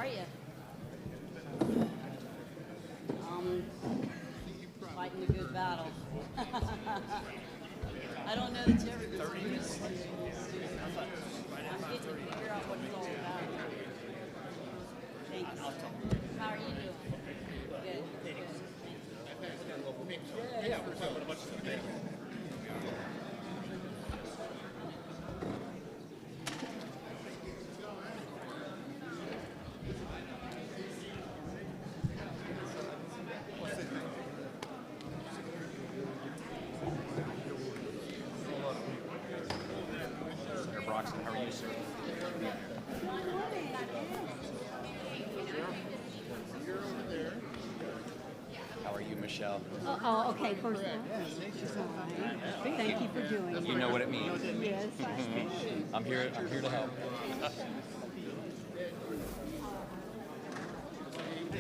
are you? Fighting a good battle. I don't know that everybody's I'm getting to figure out what it's all about. Thanks. How are you doing? Good. Yeah, we're talking about a bunch of stuff. How are you, sir? How are you, Michelle? Oh, okay. First of all, thank you for doing that. You know what it means. Yes, I do. I'm here to help.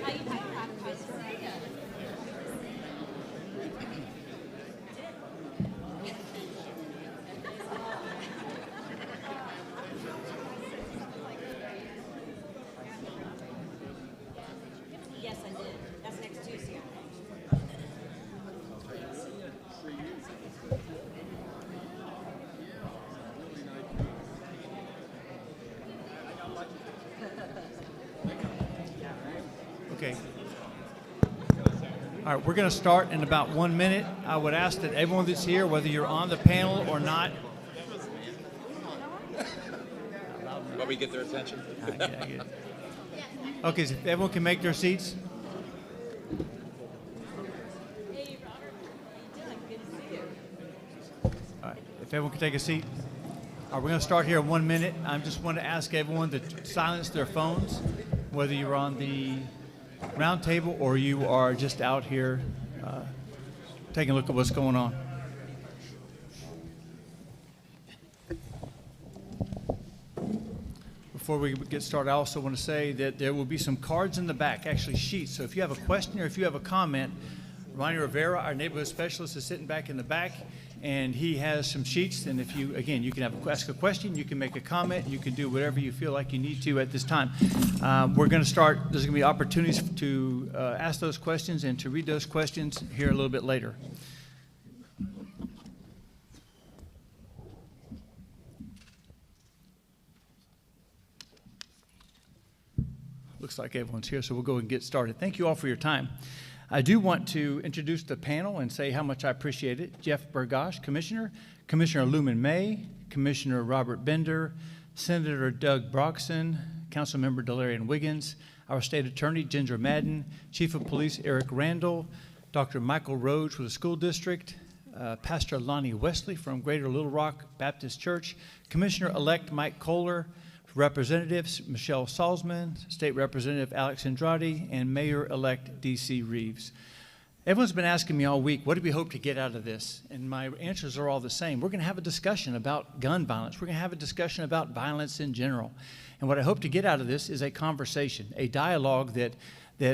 How you doing? Yes, I did. That's next Tuesday. Okay. All right, we're going to start in about 1 minute. I would ask that everyone that's here, whether you're on the panel or not. Let me get their attention. I get it. Okay, so if everyone can make their seats. Hey, Robert. How you doing? Good to see you. All right, if everyone can take a seat. All right, we're going to start here in 1 minute. I just want to ask everyone to silence their phones, whether you're on the round table or you are just out here taking a look at what's going on. Before we get started, I also want to say that there will be some cards in the back, actually sheets. So if you have a question or if you have a comment, Ronnie Rivera, our neighborhood specialist, is sitting back in the back, and he has some sheets. And if you, again, you can ask a question, you can make a comment, you can do whatever you feel like you need to at this time. We're going to start. There's going to be opportunities to ask those questions and to read those questions here a little bit later. Looks like everyone's here, so we'll go and get started. Thank you all for your time. I do want to introduce the panel and say how much I appreciate it. Jeff Burgosh, Commissioner, Commissioner Lumen May, Commissioner Robert Bender, Senator Doug Broxson, Councilmember Delarian Wiggins, our State Attorney Ginger Madden, Chief of Police Eric Randall, Dr. Michael Rhodes for the school district, Pastor Lonnie Wesley from Greater Little Rock Baptist Church, Commissioner-elect Mike Kohler, Representatives Michelle Salzman, State Representative Alex Andrade, and Mayor-elect D.C. Reeves. Everyone's been asking me all week, what do we hope to get out of this? And my answers are all the same. We're going to have a discussion about gun violence. We're going to have a discussion about violence in general. And what I hope to get out of this is a conversation, a dialogue that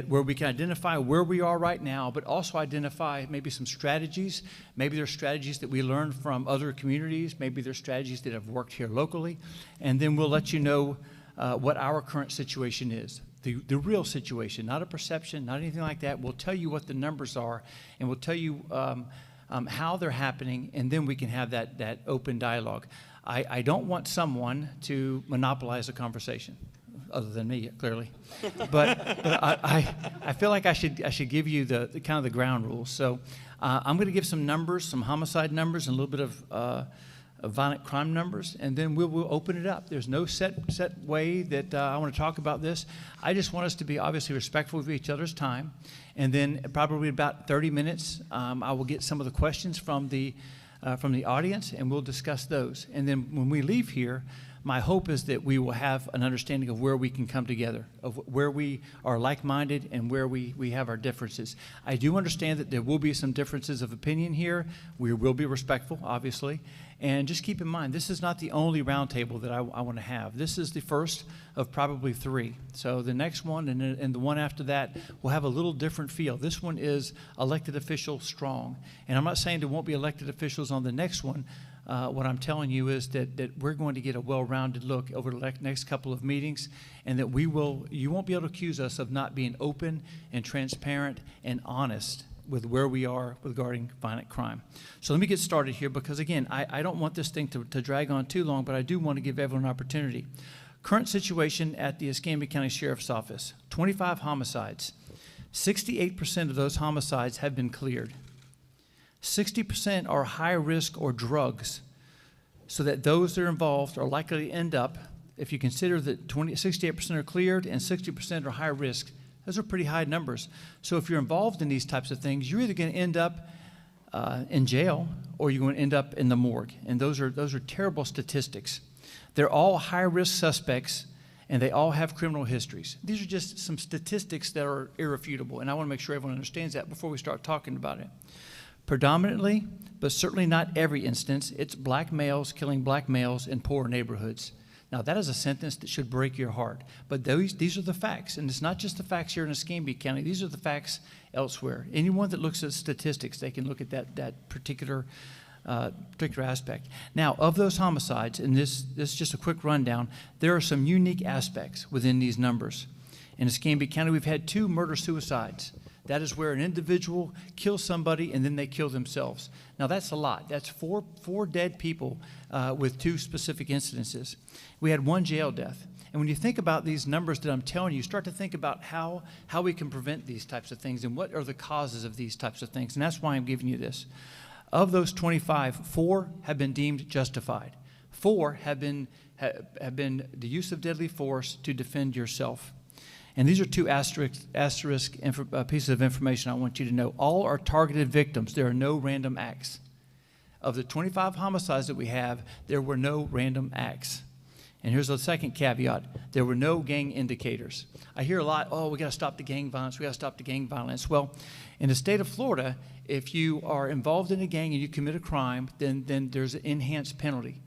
where we can identify where we are right now, but also identify maybe some strategies. Maybe there's strategies that we learned from other communities. Maybe there's strategies that have worked here locally. And then we'll let you know what our current situation is. The real situation, not a perception, not anything like that. We'll tell you what the numbers are, and we'll tell you how they're happening, and then we can have that open dialogue. I don't want someone to monopolize the conversation, other than me, clearly. But I feel like I should give you the kind of the ground rules. So I'm going to give some numbers, some homicide numbers, and a little bit of violent crime numbers, and then we'll open it up. There's no set way that I want to talk about this. I just want us to be obviously respectful of each other's time, and then probably about 30 minutes, I will get some of the questions from the audience, and we'll discuss those. And then when we leave here, my hope is that we will have an understanding of where we can come together, of where we are like-minded and where we have our differences. I do understand that there will be some differences of opinion here. We will be respectful, obviously. And just keep in mind, this is not the only roundtable that I want to have. This is the first of probably 3. So the next one and the one after that will have a little different feel. This one is elected official strong. And I'm not saying there won't be elected officials on the next one, what I'm telling you is that we're going to get a well-rounded look over the next couple of meetings, and that you won't be able to accuse us of not being open and transparent and honest with where we are regarding violent crime. So let me get started here, because again, I don't want this thing to drag on too long, but I do want to give everyone an opportunity. Current situation at the Escambia County Sheriff's Office: 25 homicides. 68% of those homicides have been cleared. 60% are high risk or drugs, so that those that are involved are likely to end up, if you consider that 68% are cleared and 60% are high risk, those are pretty high numbers. So if you're involved in these types of things, you're either going to end up in jail, or you're going to end up in the morgue. And those are terrible statistics. They're all high-risk suspects, and they all have criminal histories. These are just some statistics that are irrefutable, and I want to make sure everyone understands that before we start talking about it. Predominantly, but certainly not every instance, it's black males killing black males in poor neighborhoods. Now, that is a sentence that should break your heart, but these are the facts, and it's not just the facts here in Escambia County. These are the facts elsewhere. Anyone that looks at statistics, they can look at that particular aspect. Now, of those homicides, and this is just a quick rundown, there are some unique aspects within these numbers. In Escambia County, we've had 2 murder-suicides. That is where an individual kills somebody and then they kill themselves. Now, that's a lot. That's four dead people with 2 specific incidences. We had 1 jail death. And when you think about these numbers that I'm telling you, start to think about how we can prevent these types of things and what are the causes of these types of things. And that's why I'm giving you this. Of those 25, 4 have been deemed justified. 4 have been the use of deadly force to defend yourself. And these are 2 asterisk pieces of information I want you to know. All are targeted victims. There are no random acts. Of the 25 homicides that we have, there were no random acts. And here's the second caveat. There were no gang indicators. I hear a lot, we got to stop the gang violence. We got to stop the gang violence. Well, in the state of Florida, if you are involved in a gang and you commit a crime, then there's an enhanced penalty,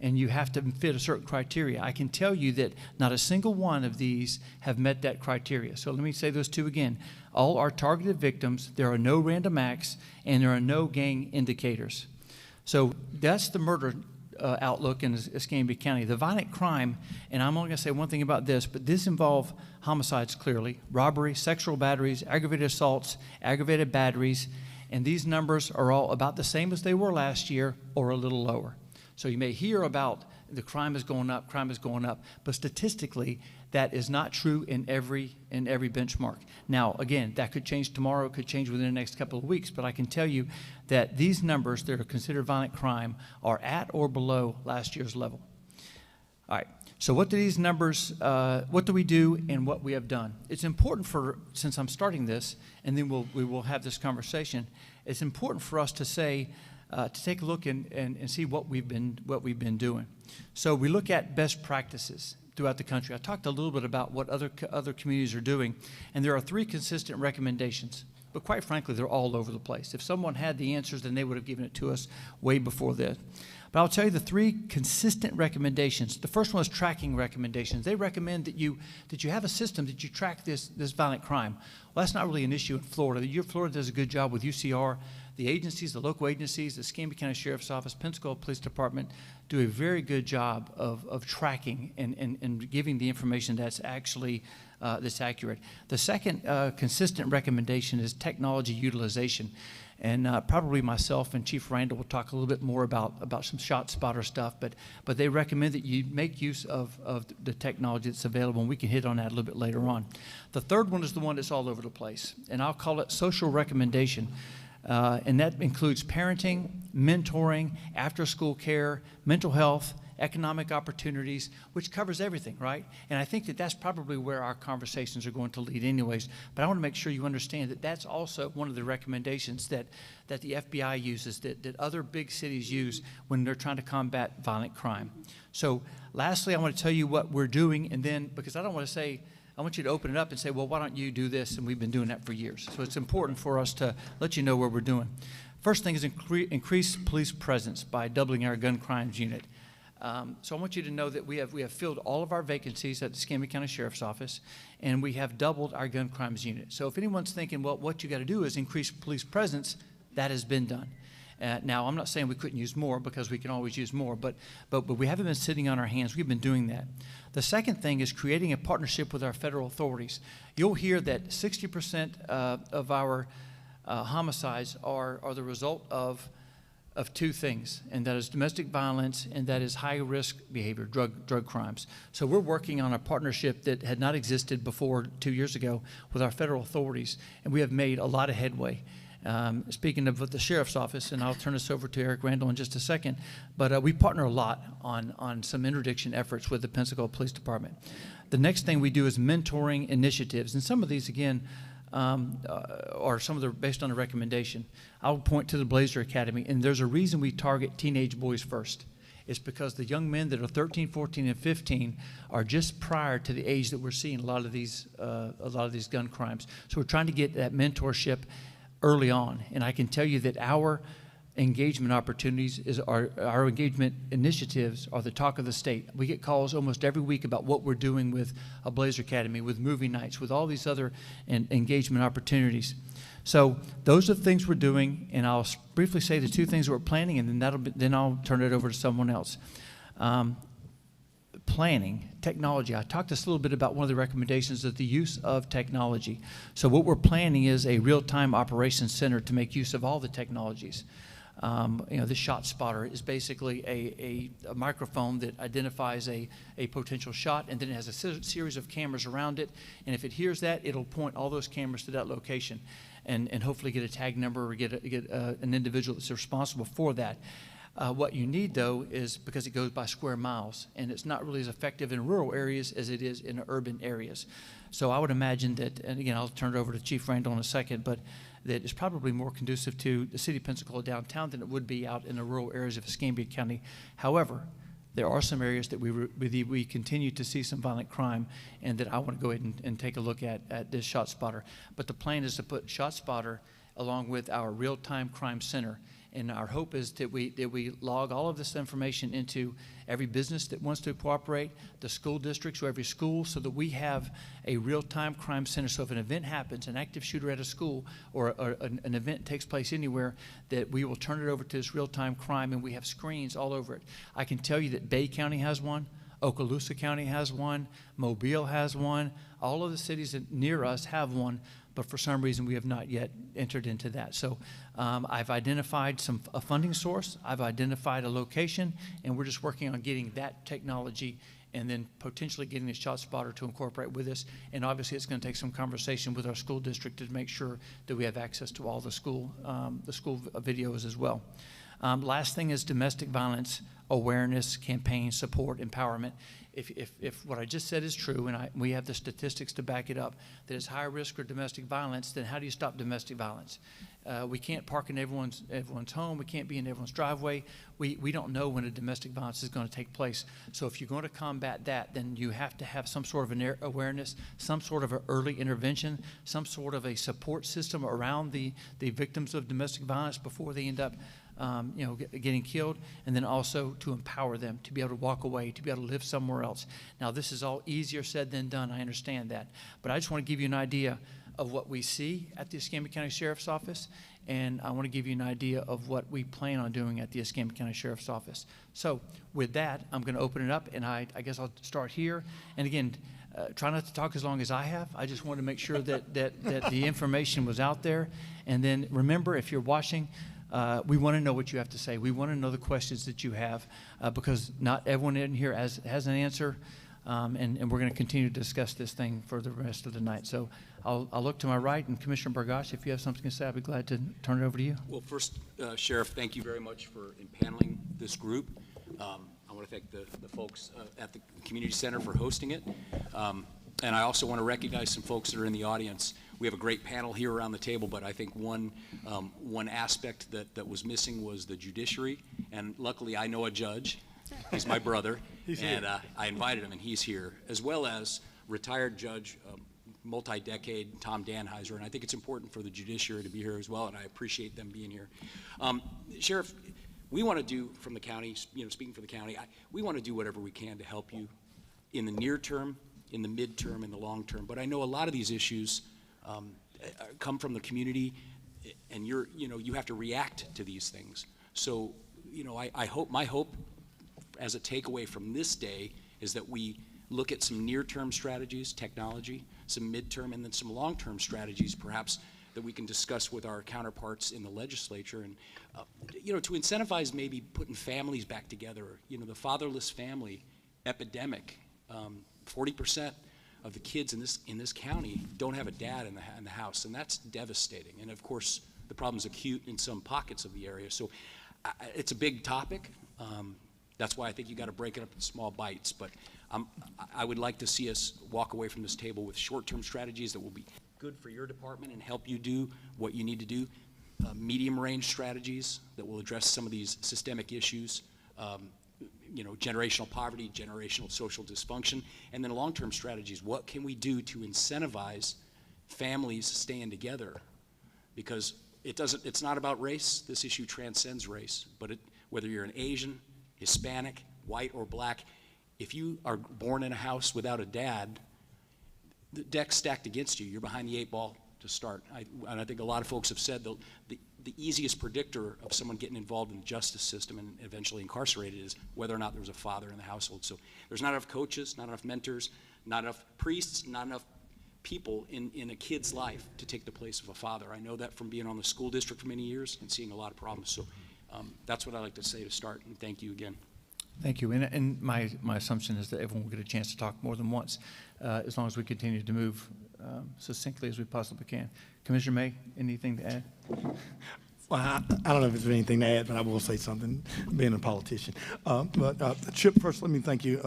and you have to fit a certain criteria. I can tell you that not a single one of these have met that criteria. So let me say those 2 again. All are targeted victims, there are no random acts, and there are no gang indicators. So that's the murder outlook in Escambia County. The violent crime, and I'm only going to say one thing about this, but this involves homicides clearly, robbery, sexual batteries, aggravated assaults, aggravated batteries, and these numbers are all about the same as they were last year or a little lower. So you may hear about the crime is going up, but statistically, that is not true in every benchmark. Now, again, that could change tomorrow, it could change within the next couple of weeks, but I can tell you that these numbers that are considered violent crime are at or below last year's level. All right, so what do these numbers, what do we do and what we have done? It's important since I'm starting this, and then we will have this conversation, it's important for us to say, to take a look and see what we've been doing. So we look at best practices throughout the country. I talked a little bit about what other communities are doing, and there are 3 consistent recommendations. But quite frankly, they're all over the place. If someone had the answers, then they would have given it to us way before this. But I'll tell you the 3 consistent recommendations. The first one is tracking recommendations. They recommend that you have a system that you track this violent crime. Well, that's not really an issue in Florida. Florida does a good job with UCR. The agencies, the local agencies, the Escambia County Sheriff's Office, Pensacola Police Department do a very good job of tracking and giving the information that's actually that's accurate. The second consistent recommendation is technology utilization. And probably myself and Chief Randall will talk a little bit more about some shot spotter stuff, but they recommend that you make use of the technology that's available, and we can hit on that a little bit later on. The third one is the one that's all over the place, and I'll call it social recommendation. And that includes parenting, mentoring, after-school care, mental health, economic opportunities, which covers everything, right? And I think that that's probably where our conversations are going to lead anyways. But I want to make sure you understand that that's also one of the recommendations that the FBI uses, that other big cities use when they're trying to combat violent crime. So lastly, I want to tell you what we're doing, and then, because I don't want to say, I want you to open it up and say, well, why don't you do this? And we've been doing that for years. So it's important for us to let you know what we're doing. First thing is increase police presence by doubling our gun crimes unit. So I want you to know that we have filled all of our vacancies at the Escambia County Sheriff's Office, and we have doubled our gun crimes unit. So if anyone's thinking, well, what you got to do is increase police presence, that has been done. Now, I'm not saying we couldn't use more, because we can always use more, but we haven't been sitting on our hands. We've been doing that. The second thing is creating a partnership with our federal authorities. You'll hear that 60% of our homicides are the result of two things, and that is domestic violence, and that is high-risk behavior, drug crimes. So we're working on a partnership that had not existed before 2 years ago with our federal authorities, and we have made a lot of headway. Speaking of the sheriff's office, and I'll turn this over to Eric Randall in just a second, but we partner a lot on some interdiction efforts with the Pensacola Police Department. The next thing we do is mentoring initiatives, and some of these, again, or some of them based on a recommendation. I'll point to the Blazer Academy, and there's a reason we target teenage boys first. It's because the young men that are 13, 14, and 15 are just prior to the age that we're seeing a lot of these gun crimes. So we're trying to get that mentorship early on, and I can tell you that our engagement opportunities our engagement initiatives are the talk of the state. We get calls almost every week about what we're doing with a Blazer Academy, with movie nights, with all these other engagement opportunities. So those are the things we're doing, and I'll briefly say the two things that we're planning, and then I'll turn it over to someone else. Planning, technology. I talked just a little bit about one of the recommendations of the use of technology. So what we're planning is a real-time operations center to make use of all the technologies. The shot spotter is basically a microphone that identifies a potential shot, and then it has a series of cameras around it, and if it hears that, it'll point all those cameras to that location and hopefully get a tag number or get an individual that's responsible for that. What you need, though, is because it goes by square miles, and it's not really as effective in rural areas as it is in urban areas. So I would imagine that, and again, I'll turn it over to Chief Randall in a second, but that it's probably more conducive to the city of Pensacola downtown than it would be out in the rural areas of Escambia County. However, there are some areas that we continue to see some violent crime, and that I want to go ahead and take a look at this shot spotter. But the plan is to put shot spotter along with our real-time crime center. And our hope is that we log all of this information into every business that wants to cooperate, the school districts, or every school, so that we have a real-time crime center. So if an event happens, an active shooter at a school, or an event takes place anywhere, that we will turn it over to this real-time crime, and we have screens all over it. I can tell you that Bay County has one, Okaloosa County has one, Mobile has one, all of the cities that near us have one, but for some reason we have not yet entered into that. So I've identified a funding source, I've identified a location, and we're just working on getting that technology and then potentially getting the shot spotter to incorporate with us. And obviously it's going to take some conversation with our school district to make sure that we have access to all the school videos as well. Last thing is domestic violence awareness, campaign, support, empowerment. If what I just said is true, and we have the statistics to back it up, that it's high risk for domestic violence, then how do you stop domestic violence? We can't park in everyone's home. We can't be in everyone's driveway. We don't know when a domestic violence is going to take place. So if you're going to combat that, then you have to have some sort of an awareness, some sort of an early intervention, some sort of a support system around the victims of domestic violence before they end up getting killed, and then also to empower them to be able to walk away, to be able to live somewhere else. Now, this is all easier said than done. I understand that. But I just want to give you an idea of what we see at the Escambia County Sheriff's Office, and I want to give you an idea of what we plan on doing at the Escambia County Sheriff's Office. So with that, I'm going to open it up, and I guess I'll start here. And again, try not to talk as long as I have. I just wanted to make sure that the information was out there. And then remember, if you're watching, we want to know what you have to say. We want to know the questions that you have, because not everyone in here has an answer, and we're going to continue to discuss this thing for the rest of the night. So I'll look to my right, and Commissioner Burgash, if you have something to say, I'd be glad to turn it over to you. Well, first, Sheriff, thank you very much for impaneling this group. I want to thank the folks at the Community Center for hosting it. And I also want to recognize some folks that are in the audience. We have a great panel here around the table, but I think one aspect that was missing was the judiciary. And luckily, I know a judge. He's my brother. And I invited him, and he's here, as well as retired judge, multi-decade, Tom Danheiser. And I think it's important for the judiciary to be here as well, and I appreciate them being here. Sheriff, we want to do from the county, speaking for the county, we want to do whatever we can to help you in the near term, in the midterm, in the long term. But I know a lot of these issues come from the community. and you have to react to these things. So, I hope, my hope as a takeaway from this day is that we look at some near-term strategies, technology, some mid-term, and then some long-term strategies, perhaps, that we can discuss with our counterparts in the legislature, and to incentivize maybe putting families back together. The fatherless family epidemic. 40% of the kids in this county don't have a dad in the house, and that's devastating. And of course, the problem's acute in some pockets of the area. So it's a big topic. That's why I think you got to break it up in small bites. But I would like to see us walk away from this table with short-term strategies that will be good for your department and help you do what you need to do. Medium-range strategies that will address some of these systemic issues. Generational poverty, generational social dysfunction, and then long-term strategies. What can we do to incentivize families staying together? Because it's not about race. This issue transcends race. But whether you're an Asian, Hispanic, white, or black, if you are born in a house without a dad, the deck's stacked against you. You're behind the 8 ball to start. And I think a lot of folks have said the easiest predictor of someone getting involved in the justice system and eventually incarcerated is whether or not there was a father in the household. So there's not enough coaches, not enough mentors, not enough priests, not enough people in a kid's life to take the place of a father. I know that from being on the school district for many years and seeing a lot of problems. So that's what I like to say to start, and thank you again. Thank you. And my assumption is that everyone will get a chance to talk more than once, as long as we continue to move succinctly as we possibly can. Commissioner May, anything to add? Well, I don't know if there's anything to add, but I will say something, being a politician. Chip, first, let me thank you,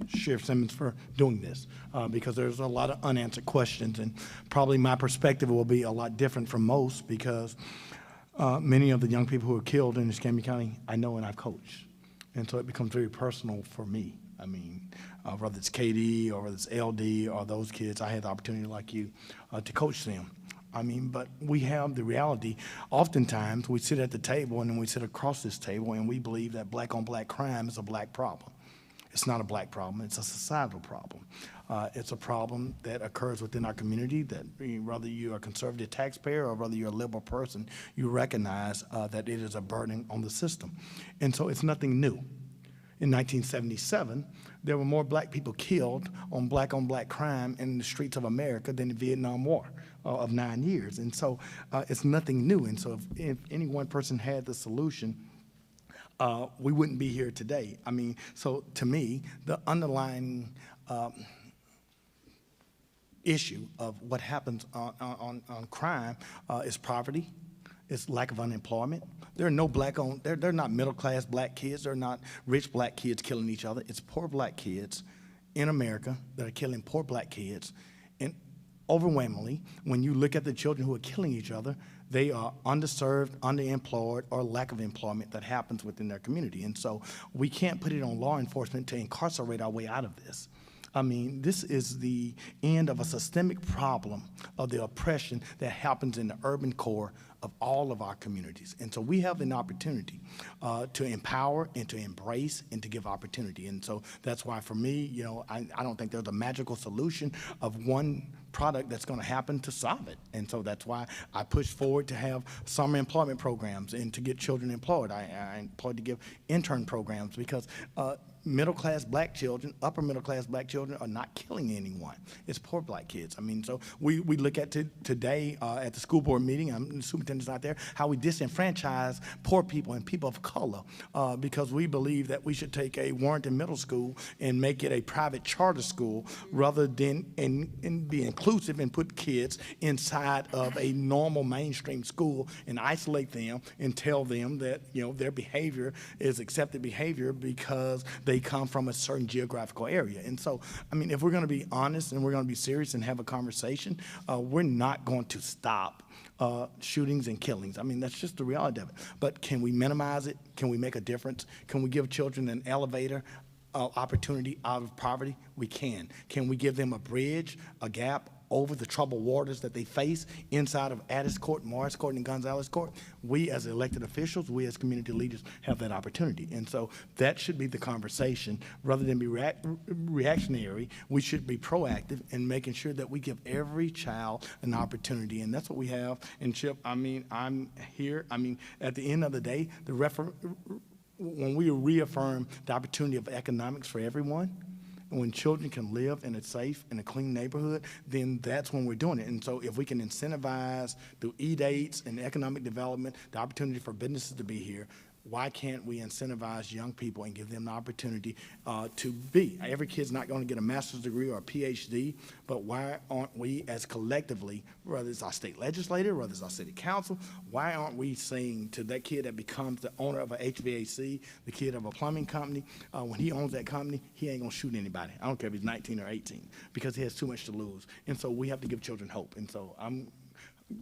Sheriff Simmons, for doing this, because there's a lot of unanswered questions, and probably my perspective will be a lot different from most, because many of the young people who are killed in Escambia County, I know and I've coached. And so it becomes very personal for me. I mean, whether it's KD or whether it's LD or those kids, I had the opportunity like you to coach them. I mean, but we have the reality. Oftentimes, we sit at the table and then we sit across this table and we believe that black-on-black crime is a black problem. It's not a black problem. It's a societal problem. It's a problem that occurs within our community, that whether you're a conservative taxpayer or whether you're a liberal person, you recognize that it is a burden on the system. And so it's nothing new. In 1977, there were more black people killed on black crime in the streets of America than the Vietnam War of 9 years. And so it's nothing new. And so if any one person had the solution, we wouldn't be here today. I mean, so to me, the underlying issue of what happens on crime is poverty, it's lack of unemployment. There are no they're not middle-class black kids, they're not rich black kids killing each other. It's poor black kids in America that are killing poor black kids. And overwhelmingly, when you look at the children who are killing each other, they are underserved, underemployed, or lack of employment that happens within their community. And so we can't put it on law enforcement to incarcerate our way out of this. I mean, this is the end of a systemic problem of the oppression that happens in the urban core of all of our communities. And so we have an opportunity to empower and to embrace and to give opportunity. And so that's why for me, you know, I don't think there's a magical solution of one product that's going to happen to solve it. And so that's why I push forward to have summer employment programs and to get children employed. I employed to give intern programs because middle-class black children, upper middle-class black children are not killing anyone. It's poor black kids. I mean, so we look at today at the school board meeting, the superintendent's not there, how we disenfranchise poor people and people of color because we believe that we should take a Warrenton Middle School and make it a private charter school rather than and be inclusive and put kids inside of a normal mainstream school and isolate them and tell them that, you know, their behavior is accepted behavior because they come from a certain geographical area. And so, I mean, if we're going to be honest and we're going to be serious and have a conversation, we're not going to stop shootings and killings. I mean, that's just the reality of it. But can we minimize it? Can we make a difference? Can we give children an elevator opportunity out of poverty? We can. Can we give them a bridge, a gap, over the troubled waters that they face inside of Addis Court, Morris Court, and Gonzalez Court. We as elected officials, we as community leaders have that opportunity. And so that should be the conversation. Rather than be reactionary, we should be proactive in making sure that we give every child an opportunity. And that's what we have. And Chip, I mean, I'm here. I mean, at the end of the day, when we reaffirm the opportunity of economics for everyone, and when children can live in a safe and a clean neighborhood, then that's when we're doing it. And so if we can incentivize through e-dates and economic development, the opportunity for businesses to be here, why can't we incentivize young people and give them the opportunity to be? Every kid's not going to get a master's degree or a PhD, but why aren't we as collectively, whether it's our state legislature, whether it's our city council, why aren't we saying to that kid that becomes the owner of a HVAC, the kid of a plumbing company, when he owns that company, he ain't going to shoot anybody. I don't care if he's 19 or 18, because he has too much to lose. And so we have to give children hope. And so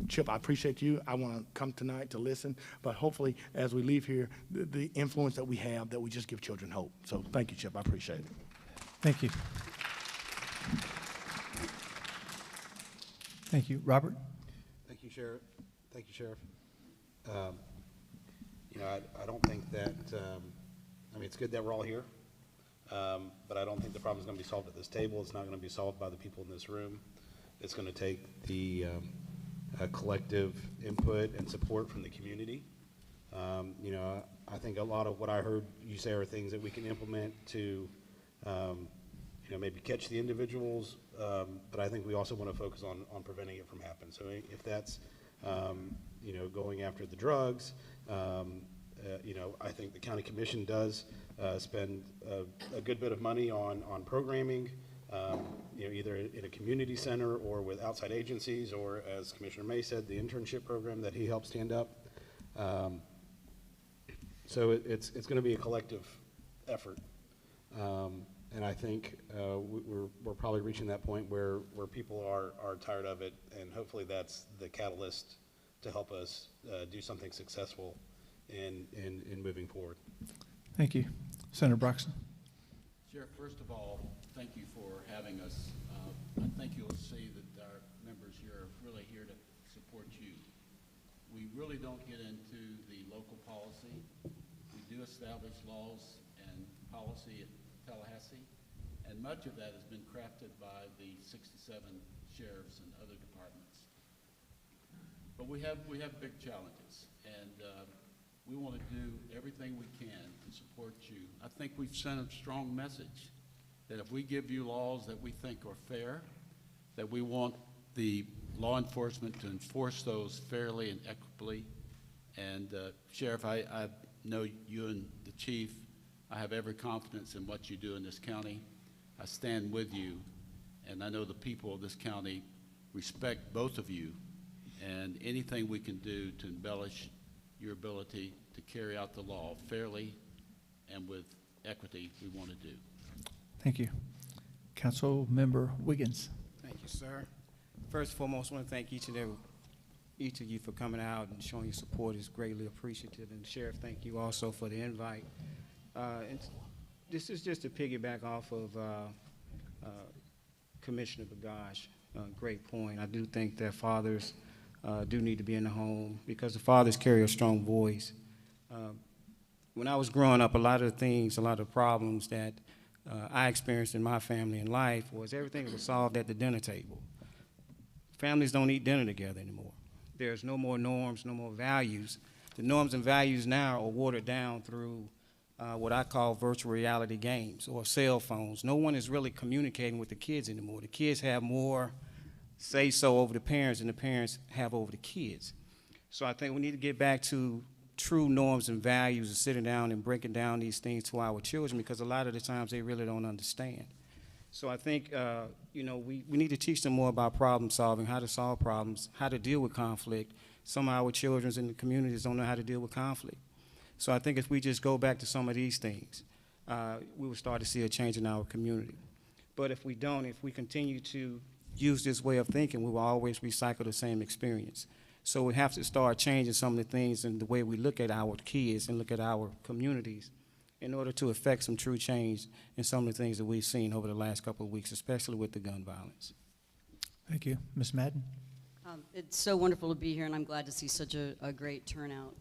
Chip, I appreciate you. I want to come tonight to listen, but hopefully as we leave here, the influence that we have, that we just give children hope. So thank you, Chip. I appreciate it. Thank you. Thank you. Robert? Thank you, Sheriff. Thank you, Sheriff. I don't think that, I mean, it's good that we're all here, but I don't think the problem is going to be solved at this table. It's not going to be solved by the people in this room. It's going to take the collective input and support from the community. I think a lot of what I heard you say are things that we can implement to, maybe catch the individuals, but I think we also want to focus on preventing it from happening. So if that's, going after the drugs, I think the county commission does spend a good bit of money on programming, either in a community center or with outside agencies, or as Commissioner May said, the internship program that he helped stand up. So it's going to be a collective effort. And I think we're probably reaching that point where people are tired of it, and hopefully that's the catalyst to help us do something successful in moving forward. Thank you. Senator Broxton? Sheriff, first of all, thank you for having us. I think you'll see that our members here are really here to support you. We really don't get into the local policy. We do establish laws and policy at Tallahassee, and much of that has been crafted by the 67 sheriffs and other departments. But we have big challenges, and we want to do everything we can to support you. I think we've sent a strong message that if we give you laws that we think are fair, that we want the law enforcement to enforce those fairly and equitably. And Sheriff, I know you and the chief, I have every confidence in what you do in this county. I stand with you, and I know the people of this county respect both of you, and anything we can do to embellish your ability to carry out the law fairly and with equity, we want to do. Thank you. Council Member Wiggins. Thank you, sir. First and foremost, I want to thank each of you for coming out and showing your support is greatly appreciative. And Sheriff, thank you also for the invite. And this is just to piggyback off of Commissioner Bagash. Great point. I do think that fathers do need to be in the home because the fathers carry a strong voice. When I was growing up, a lot of the problems that I experienced in my family and life was everything was solved at the dinner table. Families don't eat dinner together anymore. There's no more norms, no more values. The norms and values now are watered down through what I call virtual reality games or cell phones. No one is really communicating with the kids anymore. The kids have more say-so over the parents than the parents have over the kids. So I think we need to get back to true norms and values and sitting down and breaking down these things to our children, because a lot of the times they really don't understand. So I think, we need to teach them more about problem solving, how to solve problems, how to deal with conflict. Some of our children in the communities don't know how to deal with conflict. So I think if we just go back to some of these things, we will start to see a change in our community. But if we don't, if we continue to use this way of thinking, we will always recycle the same experience. So we have to start changing some of the things in the way we look at our kids and look at our communities in order to effect some true change in some of the things that we've seen over the last couple of weeks, especially with the gun violence. Thank you. Ms. Madden? It's so wonderful to be here, and I'm glad to see such a great turnout.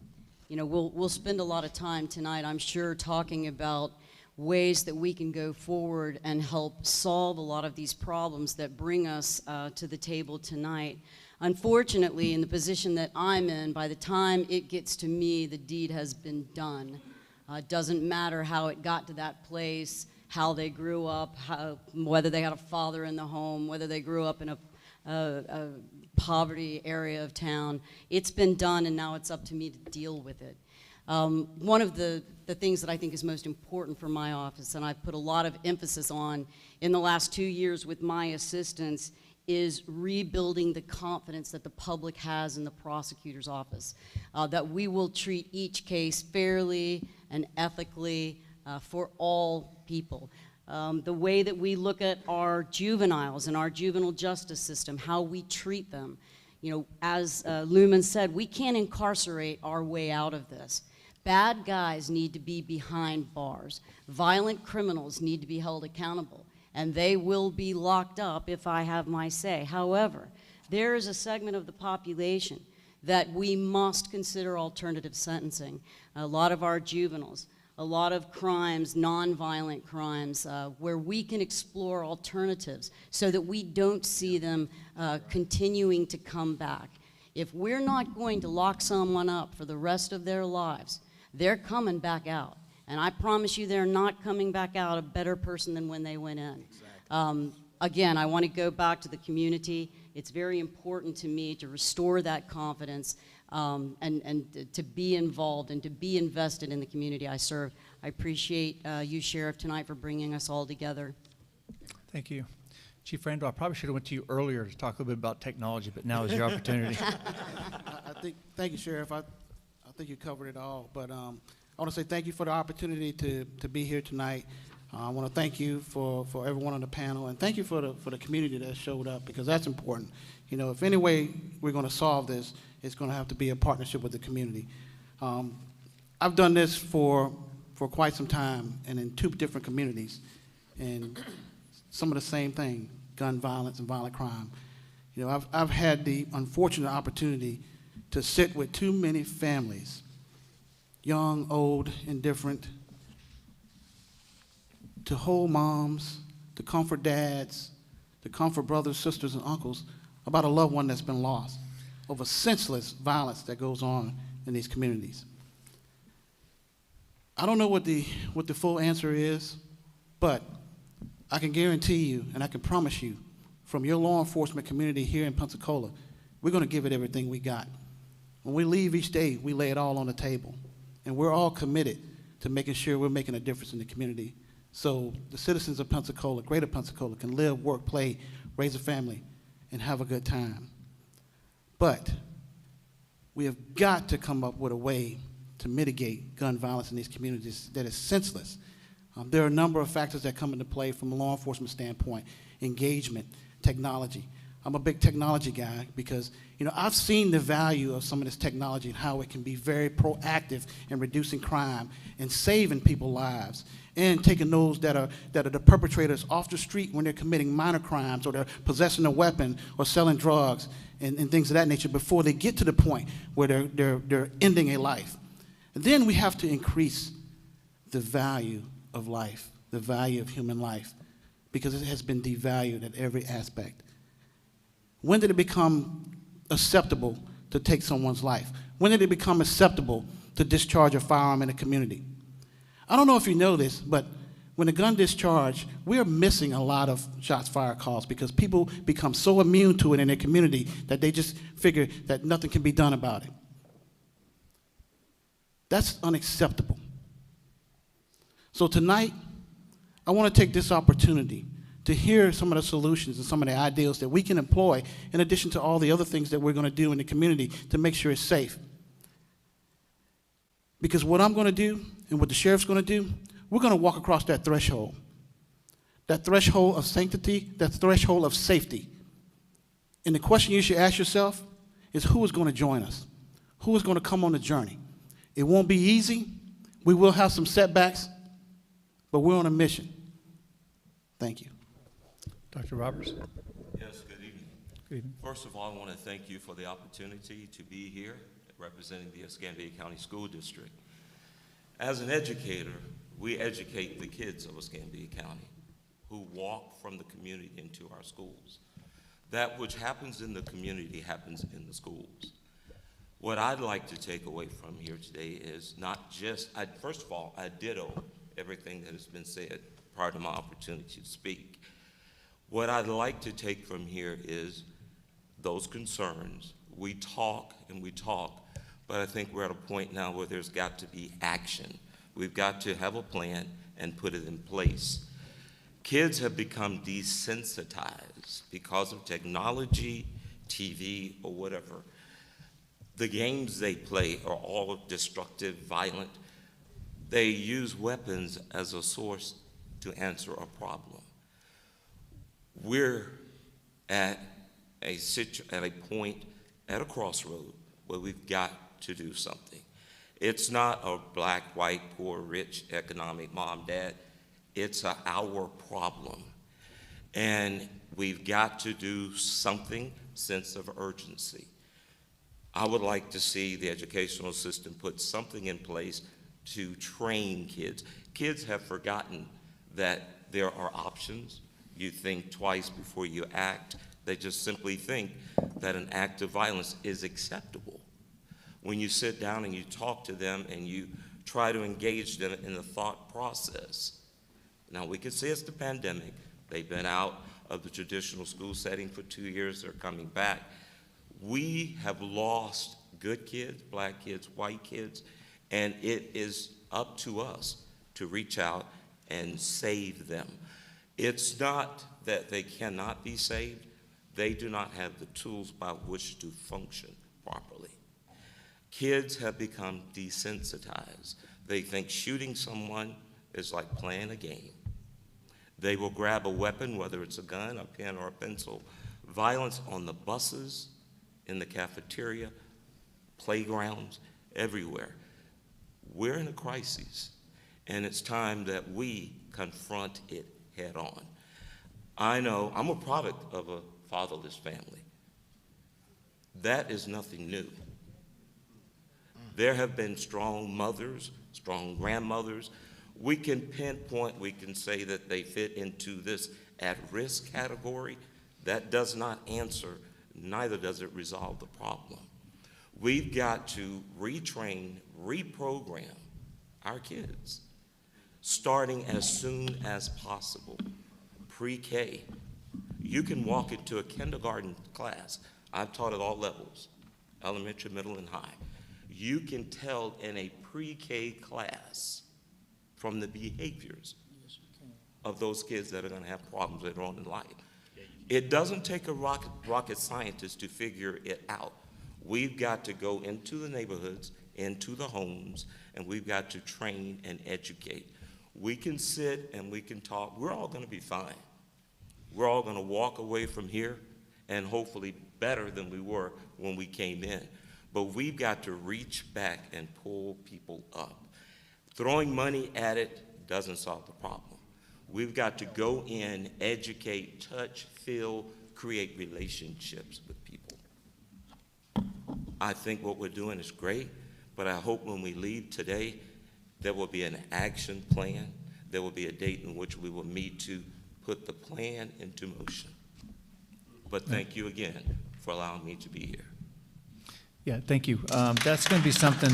You know, we'll spend a lot of time tonight, I'm sure, talking about ways that we can go forward and help solve a lot of these problems that bring us to the table tonight. Unfortunately, in the position that I'm in, by the time it gets to me, the deed has been done. It doesn't matter how it got to that place, how they grew up, whether they had a father in the home, whether they grew up in a poverty area of town. It's been done, and now it's up to me to deal with it. One of the things that I think is most important for my office, and I've put a lot of emphasis on in the last 2 years with my assistants, is rebuilding the confidence that the public has in the prosecutor's office, that we will treat each case fairly and ethically for all people. The way that we look at our juveniles and our juvenile justice system, how we treat them. You know, as Lumen said, we can't incarcerate our way out of this. Bad guys need to be behind bars. Violent criminals need to be held accountable, and they will be locked up if I have my say. However, there is a segment of the population that we must consider alternative sentencing. A lot of our juveniles, a lot of crimes, nonviolent crimes, where we can explore alternatives so that we don't see them continuing to come back. If we're not going to lock someone up for the rest of their lives, they're coming back out. And I promise you they're not coming back out a better person than when they went in. Exactly. Again, I want to go back to the community. It's very important to me to restore that confidence and to be involved and to be invested in the community I serve. I appreciate you, Sheriff, tonight for bringing us all together. Thank you. Chief Randall, I probably should have went to you earlier to talk a little bit about technology, but now is your opportunity. Thank you, Sheriff. I think you covered it all, but I want to say thank you for the opportunity to be here tonight. I want to thank you for everyone on the panel, and thank you for the community that showed up, because that's important. You know, if any way we're going to solve this, it's going to have to be a partnership with the community. I've done this for quite some time, and in 2 different communities, and some of the same thing: gun violence and violent crime. You know, I've had the unfortunate opportunity to sit with too many families, young, old, indifferent, to hold moms, to comfort dads, to comfort brothers, sisters, and uncles about a loved one that's been lost over senseless violence that goes on in these communities. I don't know what the full answer is, but I can guarantee you, and I can promise you, from your law enforcement community here in Pensacola, we're going to give it everything we got. When we leave each day, we lay it all on the table, and we're all committed to making sure we're making a difference in the community, so the citizens of Pensacola, greater Pensacola, can live, work, play, raise a family, and have a good time. But we have got to come up with a way to mitigate gun violence in these communities that is senseless. There are a number of factors that come into play from a law enforcement standpoint: engagement, technology. I'm a big technology guy because, you know, I've seen the value of some of this technology and how it can be very proactive in reducing crime and saving people's lives, and taking those that are the perpetrators off the street when they're committing minor crimes, or they're possessing a weapon or selling drugs and things of that nature before they get to the point where they're ending a life. And then we have to increase the value of life, the value of human life, because it has been devalued at every aspect. When did it become acceptable to take someone's life? When did it become acceptable to discharge a firearm in a community? I don't know if you know this, but when a gun discharge, we're missing a lot of shots fired calls because people become so immune to it in their community that they just figure that nothing can be done about it. That's unacceptable. So tonight, I want to take this opportunity to hear some of the solutions and some of the ideals that we can employ in addition to all the other things that we're going to do in the community to make sure it's safe. Because what I'm going to do and what the sheriff's going to do, we're going to walk across that threshold of sanctity, that threshold of safety. And the question you should ask yourself is, who is going to join us? Who is going to come on the journey? It won't be easy. We will have some setbacks, but we're on a mission. Thank you. Dr. Roberts? Yes, good evening. Good evening. First of all, I want to thank you for the opportunity to be here representing the Escambia County School District. As an educator, we educate the kids of Escambia County who walk from the community into our schools. That which happens in the community happens in the schools. What I'd like to take away from here today is not just, first of all, I ditto everything that has been said prior to my opportunity to speak. What I'd like to take from here is those concerns. We talk and we talk, but I think we're at a point now where there's got to be action. We've got to have a plan and put it in place. Kids have become desensitized because of technology, TV, or whatever. The games they play are all destructive, violent. They use weapons as a source to answer a problem. We're at a point, at a crossroad, where we've got to do something. It's not a black, white, poor, rich, economic, mom, dad. It's our problem. And we've got to do something, sense of urgency. I would like to see the educational system put something in place to train kids. Kids have forgotten that there are options. You think twice before you act. They just simply think that an act of violence is acceptable. When you sit down and you talk to them and you try to engage them in the thought process. Now, we can say it's the pandemic. They've been out of the traditional school setting for 2 years. They're coming back. We have lost good kids, black kids, white kids, and it is up to us to reach out and save them. It's not that they cannot be saved. They do not have the tools by which to function properly. Kids have become desensitized. They think shooting someone is like playing a game. They will grab a weapon, whether it's a gun, a pen, or a pencil. Violence on the buses, in the cafeteria, playgrounds, everywhere. We're in a crisis, and it's time that we confront it head on. I know I'm a product of a fatherless family. That is nothing new. There have been strong mothers, strong grandmothers. We can pinpoint, we can say that they fit into this at-risk category. That does not answer, neither does it resolve the problem. We've got to retrain, reprogram our kids, starting as soon as possible. Pre-K. You can walk into a kindergarten class. I've taught at all levels, elementary, middle, and high. You can tell in a pre-K class from the behaviors of those kids that are going to have problems later on in life. It doesn't take a rocket scientist to figure it out. We've got to go into the neighborhoods, into the homes, and we've got to train and educate. We can sit and we can talk. We're all going to be fine. We're all going to walk away from here and hopefully better than we were when we came in. But we've got to reach back and pull people up. Throwing money at it doesn't solve the problem. We've got to go in, educate, touch, feel, create relationships with people. I think what we're doing is great, but I hope when we leave today, there will be an action plan. There will be a date in which we will meet to put the plan into motion. But thank you again for allowing me to be here. Yeah, thank you. That's going to be something,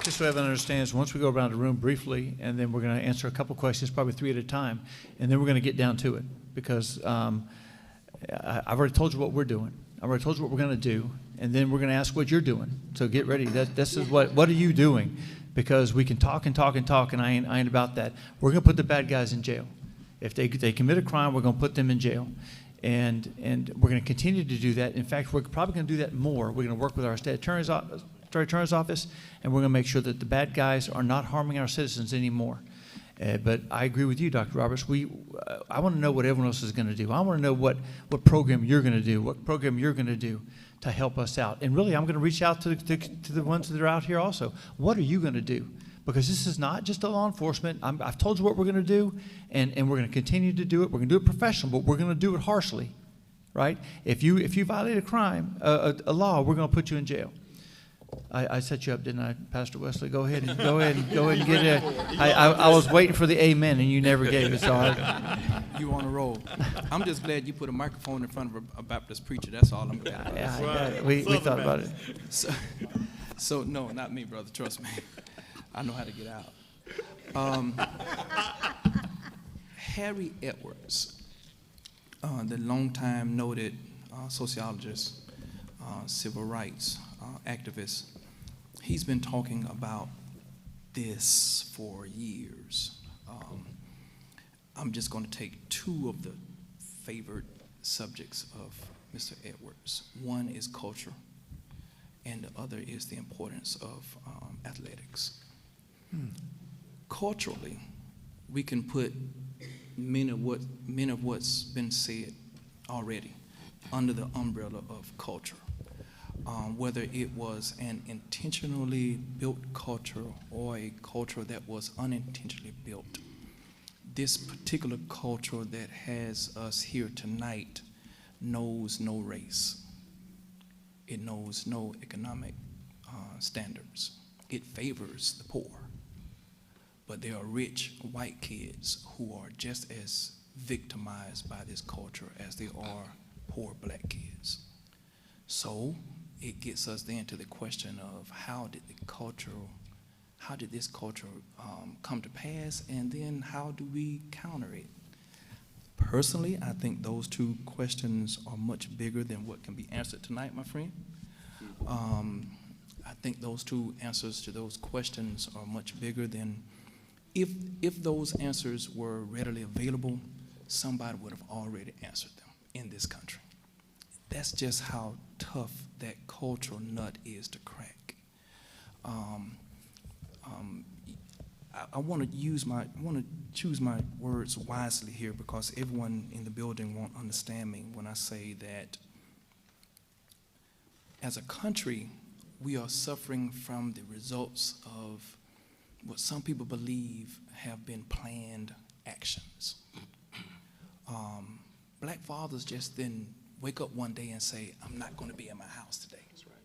just so everyone understands, once we go around the room briefly, and then we're going to answer a couple questions, probably 3 at a time, and then we're going to get down to it, because I've already told you what we're doing. I've already told you what we're going to do, and then we're going to ask what you're doing. So get ready. This is what are you doing? Because we can talk and talk and talk, and I ain't about that. We're going to put the bad guys in jail. If they commit a crime, we're going to put them in jail. And we're going to continue to do that. In fact, we're probably going to do that more. We're going to work with our state attorney's office, and we're going to make sure that the bad guys are not harming our citizens anymore. But I agree with you, Dr. Roberts. I want to know what everyone else is going to do. I want to know what program you're going to do, what program you're going to do to help us out. And really, I'm going to reach out to the ones that are out here also. What are you going to do? because this is not just a law enforcement. I've told you what we're going to do, and we're going to continue to do it. We're going to do it professional, but we're going to do it harshly, right? If you violate a crime, a law, we're going to put you in jail. I set you up, didn't I, Pastor Wesley? Go ahead and get it. I was waiting for the amen, and you never gave it. So you on a roll. I'm just glad you put a microphone in front of a Baptist preacher. That's all I'm glad. Yeah, we thought about it. So no, not me, brother. Trust me. I know how to get out. Harry Edwards, the longtime noted sociologist, civil rights activist, he's been talking about this for years. I'm just going to take two of the favored subjects of Mr. Edwards. One is culture, and the other is the importance of athletics. Culturally, we can put many of what's been said already under the umbrella of culture. Whether it was an intentionally built culture or a culture that was unintentionally built. This particular culture that has us here tonight knows no race. It knows no economic standards. It favors the poor. But there are rich white kids who are just as victimized by this culture as they are poor black kids. So it gets us then to the question of how did this culture come to pass, and then how do we counter it? Personally, I think those two questions are much bigger than what can be answered tonight, my friend. I think those two answers to those questions are much bigger than, if those answers were readily available, somebody would have already answered them in this country. That's just how tough that cultural nut is to crack. I want to choose my words wisely here, because everyone in the building won't understand me when I say that as a country, we are suffering from the results of what some people believe have been planned actions. Black fathers just then wake up one day and say, I'm not going to be in my house today. That's right.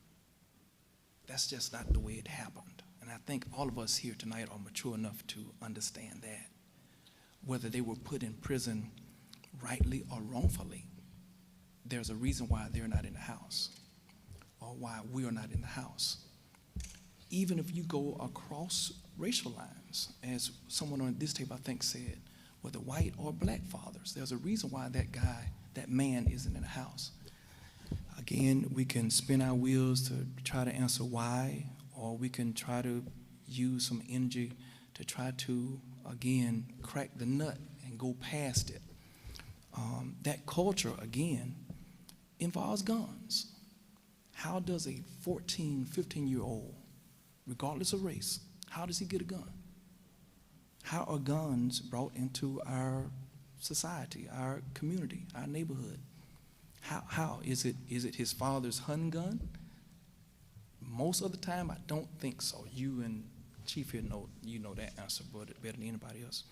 That's just not the way it happened. And I think all of us here tonight are mature enough to understand that. Whether they were put in prison rightly or wrongfully, there's a reason why they're not in the house, or why we are not in the house. Even if you go across racial lines, as someone on this tape I think said, whether white or black fathers, there's a reason why that man isn't in the house. Again, we can spin our wheels to try to answer why, or we can try to use some energy to try to, again, crack the nut and go past it. That culture, again, involves guns. How does a 14, 15-year-old, regardless of race, how does he get a gun? How are guns brought into our society, our community, our neighborhood? How is it his father's hunting gun? Most of the time, I don't think so. You and Chief here know that answer better than anybody else.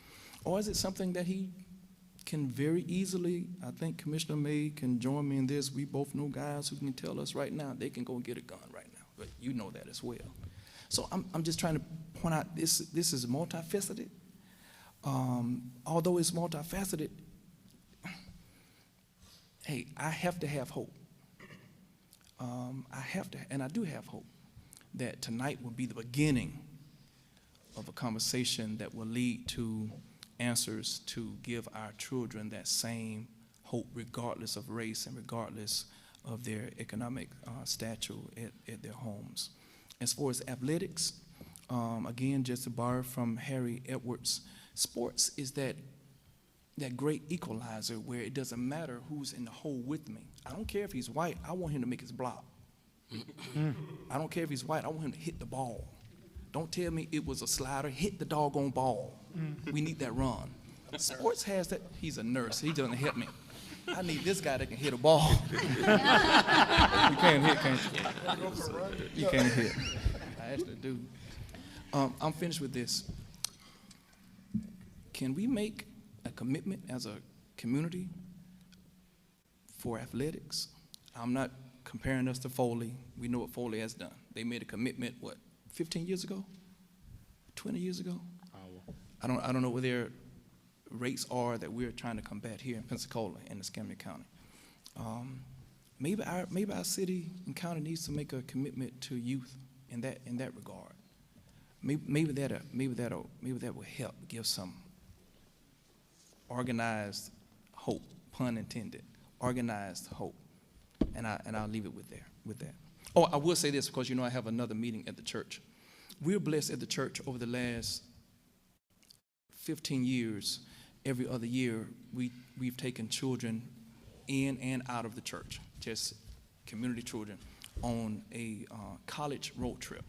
Or is it something that he can very easily, I think Commissioner May can join me in this, we both know guys who can tell us right now they can go get a gun right now, but you know that as well. So I'm just trying to point out this is multifaceted. Although it's multifaceted, hey, I have to have hope. And I do have hope that tonight will be the beginning of a conversation that will lead to answers to give our children that same hope, regardless of race and regardless of their economic stature at their homes. As far as athletics, again, just to borrow from Harry Edwards, sports is that great equalizer where it doesn't matter who's in the hole with me. I don't care if he's white, I want him to make his block. I don't care if he's white, I want him to hit the ball. Don't tell me it was a slider, hit the doggone ball. We need that run. Sports has that. He's a nurse, he doesn't help me. I need this guy that can hit a ball. You can't hit, can't you? You can't hit. I actually do. I'm finished with this. Can we make a commitment as a community for athletics? I'm not comparing us to Foley. We know what Foley has done. They made a commitment, what, 15 years ago? 20 years ago? I don't know what their rates are that we're trying to combat here in Pensacola and Escambia County. Maybe our city and county needs to make a commitment to youth in that regard. Maybe that will help give some organized hope, pun intended, organized hope. And I'll leave it with that. Oh, I will say this because I have another meeting at the church. We're blessed at the church over the last 15 years. Every other year, we've taken children in and out of the church, just community children, on a college road trip.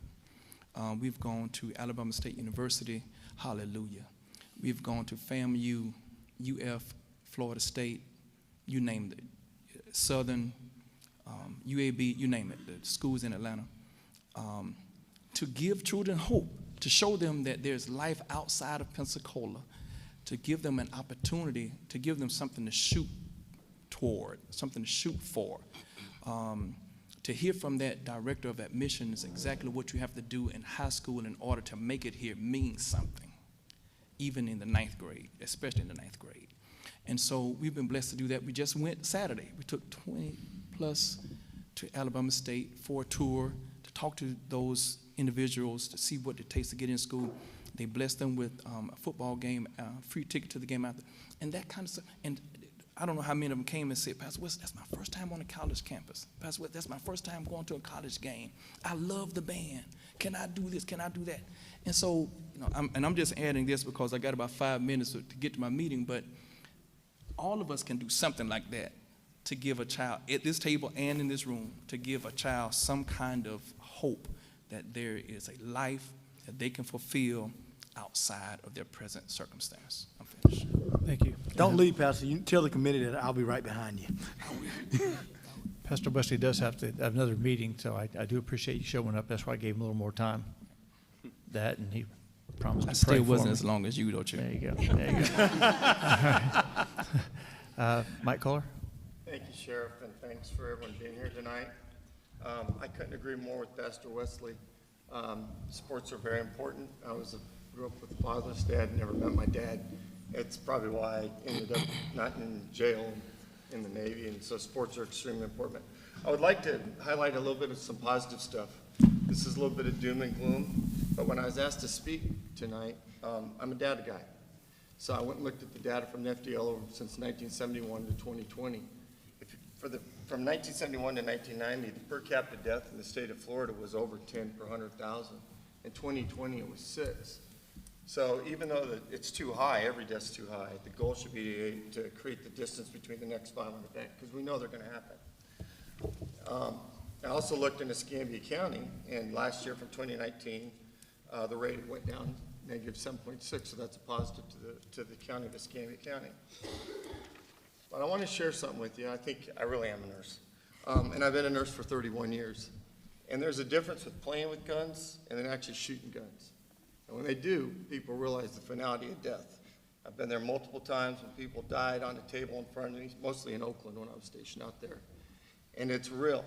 We've gone to Alabama State University, hallelujah. We've gone to FAMU, UF, Florida State, you name it, Southern, UAB, you name it, the schools in Atlanta, to give children hope, to show them that there's life outside of Pensacola, to give them an opportunity, to give them something to shoot toward, something to shoot for. To hear from that director of admissions exactly what you have to do in high school in order to make it here means something, even in the 9th grade, especially in the 9th grade. And so we've been blessed to do that. We just went Saturday. We took 20 plus to Alabama State for a tour to talk to those individuals to see what it takes to get in school. They blessed them with a football game, free ticket to the game after, and that kind of stuff. And I don't know how many of them came and said, Pastor West, that's my first time on a college campus. Pastor West, that's my first time going to a college game. I love the band. Can I do this? Can I do that? And so, I'm just adding this because I got about 5 minutes to get to my meeting, but all of us can do something like that to give a child at this table and in this room, to give a child some kind of hope that there is a life that they can fulfill outside of their present circumstance. I'm finished. Thank you. Don't leave, Pastor. You tell the committee that I'll be right behind you. Pastor Wesley does have to have another meeting, so I do appreciate you showing up. That's why I gave him a little more time. That, and he promised to pray still for wasn't me. as long as you, though, Chair. There you go. There you go. Mike Kohler? Thank you, Sheriff, and thanks for everyone being here tonight. I couldn't agree more with Pastor Wesley. Sports are very important. Grew up with a fatherless dad, never met my dad. It's probably why I ended up not in jail in the Navy, and so sports are extremely important. I would like to highlight a little bit of some positive stuff. This is a little bit of doom and gloom, but when I was asked to speak tonight, I'm a data guy. So I went and looked at the data from the FDL since 1971 to 2020. From 1971 to 1990, the per capita death in the state of Florida was over 10 per 100,000. In 2020, it was 6. So even though it's too high, every death's too high, the goal should be to create the distance between the next violent event, because we know they're going to happen. I also looked in Escambia County, and last year from 2019, the rate went down negative 7.6, so that's a positive to the county of Escambia County. But I want to share something with you. I think I really am a nurse, and I've been a nurse for 31 years. And there's a difference with playing with guns and then actually shooting guns. And when they do, people realize the finality of death. I've been there multiple times when people died on a table in front of me, mostly in Oakland when I was stationed out there. And it's real.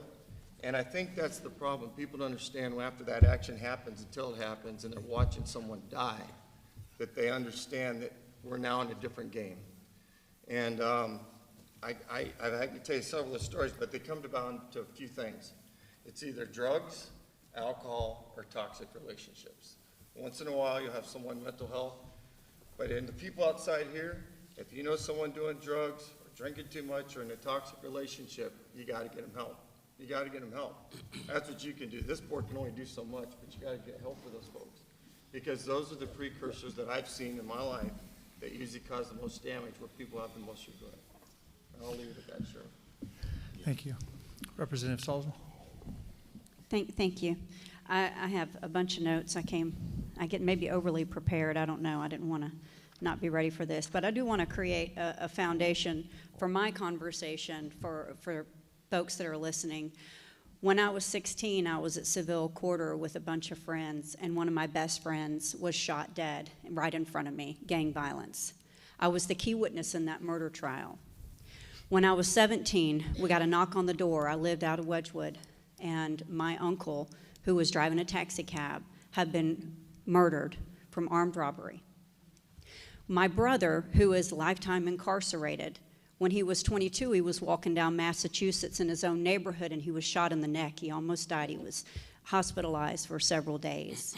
And I think that's the problem. People don't understand when after that action happens, until it happens, and they're watching someone die, that they understand that we're now in a different game. And I can tell you several of the stories, but they come down to a few things. It's either drugs, alcohol, or toxic relationships. Once in a while, you'll have someone mental health. But in the people outside here, if you know someone doing drugs or drinking too much or in a toxic relationship, you got to get them help. You got to get them help. That's what you can do. This board can only do so much, but you got to get help for those folks. Because those are the precursors that I've seen in my life that usually cause the most damage, where people have the most regret. And I'll leave it at that, Sheriff. Thank you. Representative Salzman? Thank you. I have a bunch of notes. I get maybe overly prepared. I don't know. I didn't want to not be ready for this. But I do want to create a foundation for my conversation for folks that are listening. When I was 16, I was at Seville Quarter with a bunch of friends, and one of my best friends was shot dead right in front of me, gang violence. I was the key witness in that murder trial. When I was 17, we got a knock on the door. I lived out of Wedgwood, and my uncle, who was driving a taxi cab, had been murdered from armed robbery. My brother, who is lifetime incarcerated, when he was 22, he was walking down Massachusetts in his own neighborhood, and he was shot in the neck. He almost died. He was hospitalized for several days.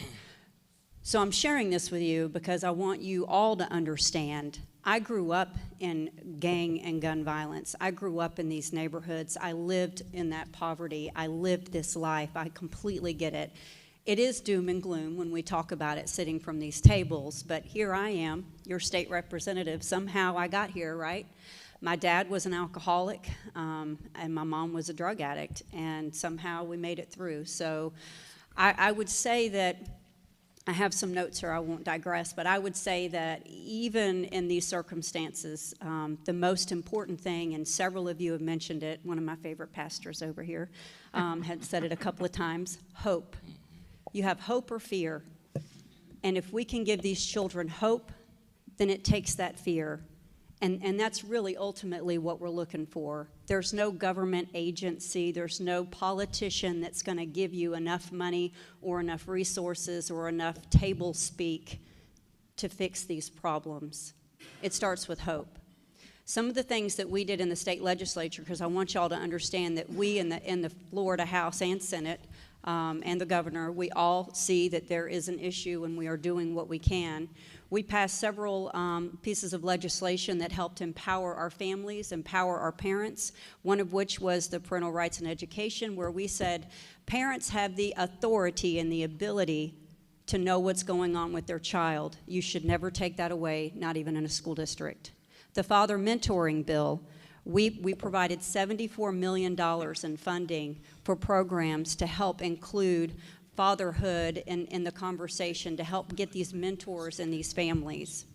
So I'm sharing this with you because I want you all to understand. I grew up in gang and gun violence. I grew up in these neighborhoods. I lived in that poverty. I lived this life. I completely get it. It is doom and gloom when we talk about it sitting from these tables, but here I am, your state representative. Somehow I got here, right? My dad was an alcoholic, and my mom was a drug addict, and somehow we made it through. So I would say that, I have some notes here, I won't digress, but I would say that even in these circumstances, the most important thing, and several of you have mentioned it, one of my favorite pastors over here had said it a couple of times, hope. You have hope or fear, and if we can give these children hope, then it takes that fear. And that's really ultimately what we're looking for. There's no government agency, there's no politician that's going to give you enough money or enough resources or enough table speak to fix these problems. It starts with hope. Some of the things that we did in the state legislature, because I want y'all to understand that we in the Florida House and Senate and the governor, we all see that there is an issue and we are doing what we can. We passed several pieces of legislation that helped empower our families, empower our parents, one of which was the Parental Rights in Education, where we said parents have the authority and the ability to know what's going on with their child. You should never take that away, not even in a school district. The Father Mentoring Bill, we provided $74 million in funding for programs to help include fatherhood in the conversation, to help get these mentors in these families.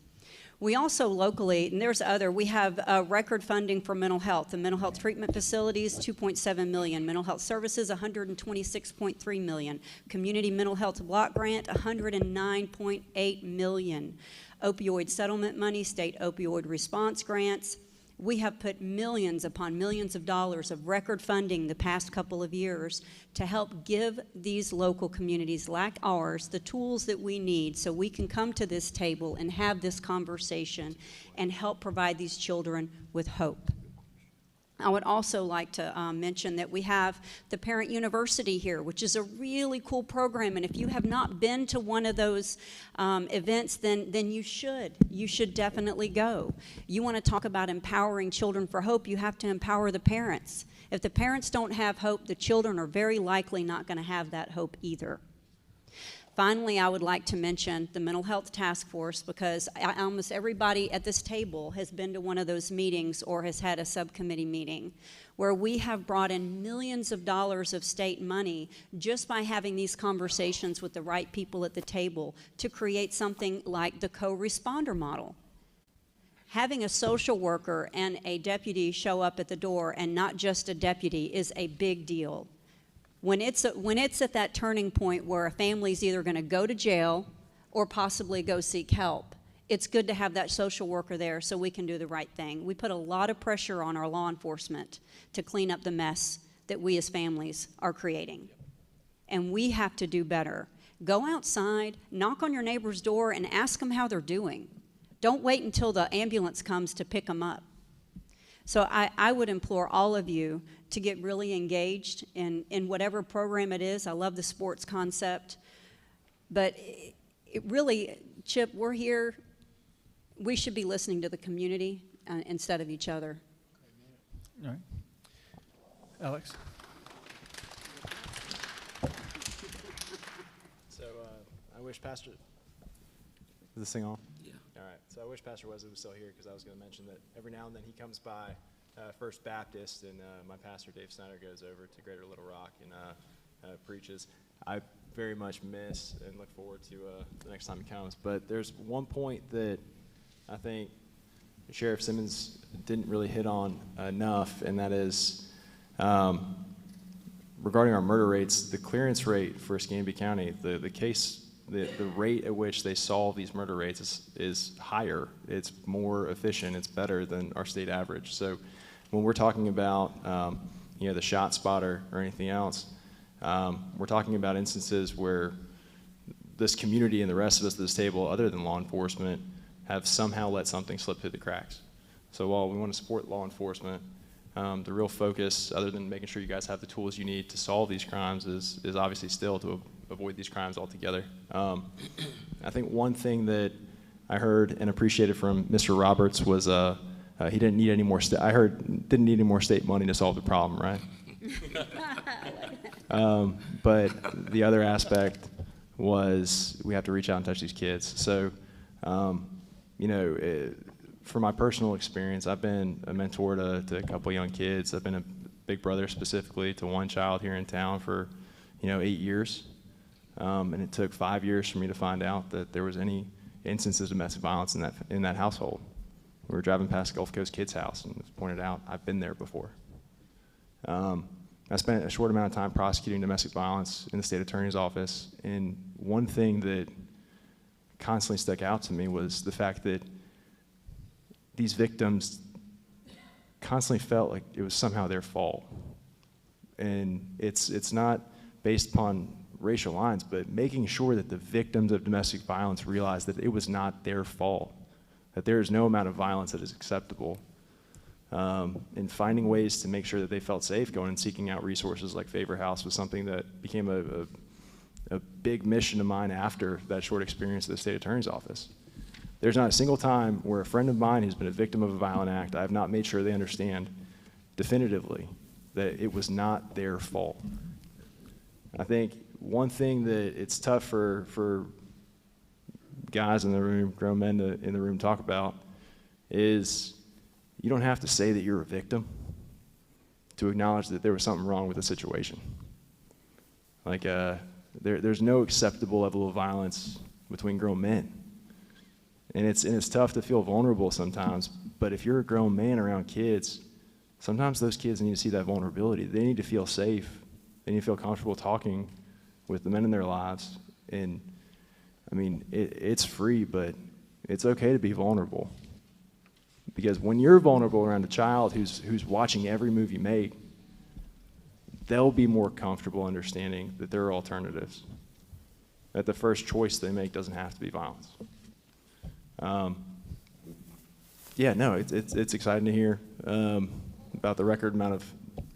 We also locally, and there's other, we have record funding for mental health. The mental health treatment facilities, $2.7 million. Mental health services, $126.3 million. Community mental health block grant, $109.8 million. Opioid settlement money, state opioid response grants. We have put millions upon millions of dollars of record funding the past couple of years to help give these local communities like ours the tools that we need so we can come to this table and have this conversation and help provide these children with hope. I would also like to mention that we have the Parent University here, which is a really cool program, and if you have not been to one of those events, then you should. You should definitely go. You want to talk about empowering children for hope, you have to empower the parents. If the parents don't have hope, the children are very likely not going to have that hope either. Finally, I would like to mention the Mental Health Task Force, because almost everybody at this table has been to one of those meetings or has had a subcommittee meeting where we have brought in millions of dollars of state money just by having these conversations with the right people at the table to create something like the co-responder model. Having a social worker and a deputy show up at the door, and not just a deputy, is a big deal. When it's at that turning point where a family's either going to go to jail or possibly go seek help, it's good to have that social worker there so we can do the right thing. We put a lot of pressure on our law enforcement to clean up the mess that we as families are creating. And we have to do better. Go outside, knock on your neighbor's door, and ask them how they're doing. Don't wait until the ambulance comes to pick them up. So I would implore all of you to get really engaged in whatever program it is. I love the sports concept. But it really, Chip, we're here. We should be listening to the community instead of each other. All right. Alex? So I wish Pastor... Is this thing on? Yeah. All right. So I wish Pastor Wesley was still here, because I was going to mention that every now and then he comes by First Baptist, and my pastor Dave Snyder goes over to Greater Little Rock and preaches. I very much miss and look forward to the next time he comes. But there's one point that I think Sheriff Simmons didn't really hit on enough, and that is regarding our murder rates, the clearance rate for Escambia County, the rate at which they solve these murder rates is higher. It's more efficient. It's better than our state average. So when we're talking about the shot spotter or anything else, we're talking about instances where this community and the rest of us at this table, other than law enforcement, have somehow let something slip through the cracks. So while we want to support law enforcement, the real focus, other than making sure you guys have the tools you need to solve these crimes, is obviously still to avoid these crimes altogether. I think one thing that I heard and appreciated from Mr. Roberts was he didn't need any more. Didn't need any more state money to solve the problem, right? But the other aspect was we have to reach out and touch these kids. So, from my personal experience, I've been a mentor to a couple young kids. I've been a big brother specifically to one child here in town for, 8 years. And it took 5 years for me to find out that there was any instances of domestic violence in that household. We were driving past Gulf Coast Kids' house, and it was pointed out, I've been there before. I spent a short amount of time prosecuting domestic violence in the state attorney's office, and one thing that constantly stuck out to me was the fact that these victims constantly felt like it was somehow their fault. And it's not based upon racial lines, but making sure that the victims of domestic violence realize that it was not their fault, that there is no amount of violence that is acceptable. And finding ways to make sure that they felt safe going and seeking out resources like Favor House was something that became a big mission of mine after that short experience at the state attorney's office. There's not a single time where a friend of mine who's been a victim of a violent act, I have not made sure they understand definitively that it was not their fault. I think one thing that it's tough for guys in the room, grown men in the room talk about is you don't have to say that you're a victim to acknowledge that there was something wrong with the situation. Like, there's no acceptable level of violence between grown men. And it's tough to feel vulnerable sometimes, but if you're a grown man around kids, sometimes those kids need to see that vulnerability. They need to feel safe. They need to feel comfortable talking with the men in their lives. And, I mean, it's free, but it's okay to be vulnerable. Because when you're vulnerable around a child who's watching every move you make, they'll be more comfortable understanding that there are alternatives, that the first choice they make doesn't have to be violence. It's exciting to hear about the record amount of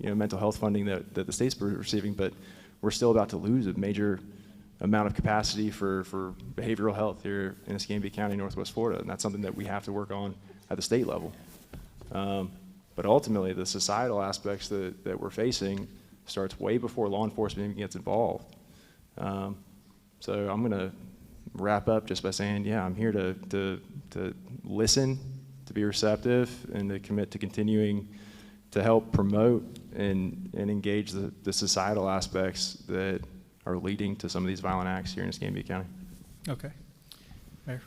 mental health funding that the state's receiving, but we're still about to lose a major amount of capacity for behavioral health here in Escambia County, Northwest Florida, and that's something that we have to work on at the state level. But ultimately, the societal aspects that we're facing starts way before law enforcement even gets involved. So I'm going to wrap up just by saying, I'm here to listen, to be receptive, and to commit to continuing to help promote and engage the societal aspects that are leading to some of these violent acts here in Escambia County. Okay. Mayor?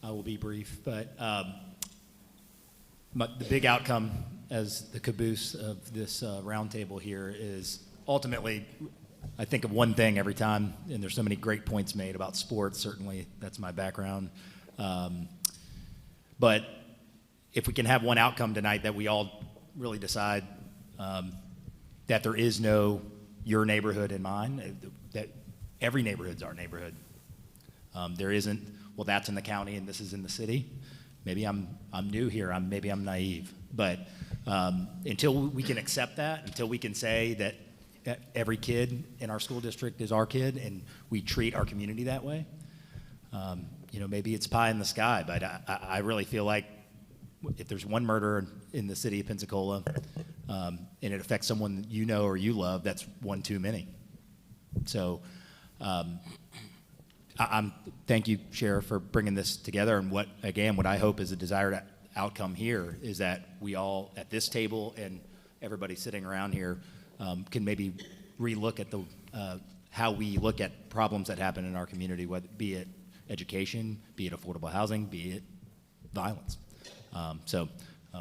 I will be brief, but the big outcome as the caboose of this roundtable here is ultimately, I think of one thing every time, and there's so many great points made about sports. Certainly, that's my background. But if we can have one outcome tonight that we all really decide that there is no your neighborhood in mine, that every neighborhood's our neighborhood. There isn't, well, that's in the county and this is in the city. Maybe I'm new here. Maybe I'm naive. But until we can accept that, until we can say that every kid in our school district is our kid and we treat our community that way, maybe it's pie in the sky. But I really feel like if there's one murder in the city of Pensacola and it affects someone you know or you love, that's one too many. So thank you, Sheriff, for bringing this together. And what I hope is a desired outcome here is that we all at this table and everybody sitting around here can maybe relook at how we look at problems that happen in our community, whether be it education, be it affordable housing, be it violence. So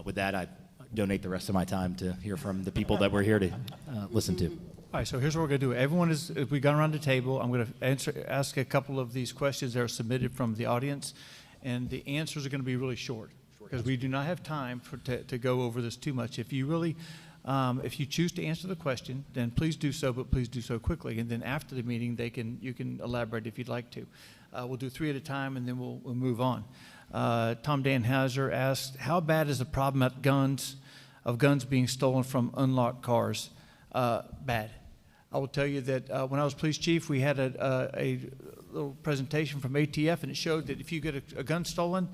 with that, I donate the rest of my time to hear from the people that we're here to listen to. All right, so here's what we're going to do. Everyone is, if we got around the table, I'm going to ask a couple of these questions that are submitted from the audience, and the answers are going to be really short because we do not have time to go over this too much. If you really, if you choose to answer the question, then please do so, but please do so quickly. And then after the meeting, you can elaborate if you'd like to. We'll do 3 at a time, and then we'll move on. Tom Danhauser asked, how bad is the problem of guns being stolen from unlocked cars? Bad. I will tell you that when I was police chief, we had a little presentation from ATF, and it showed that if you get a gun stolen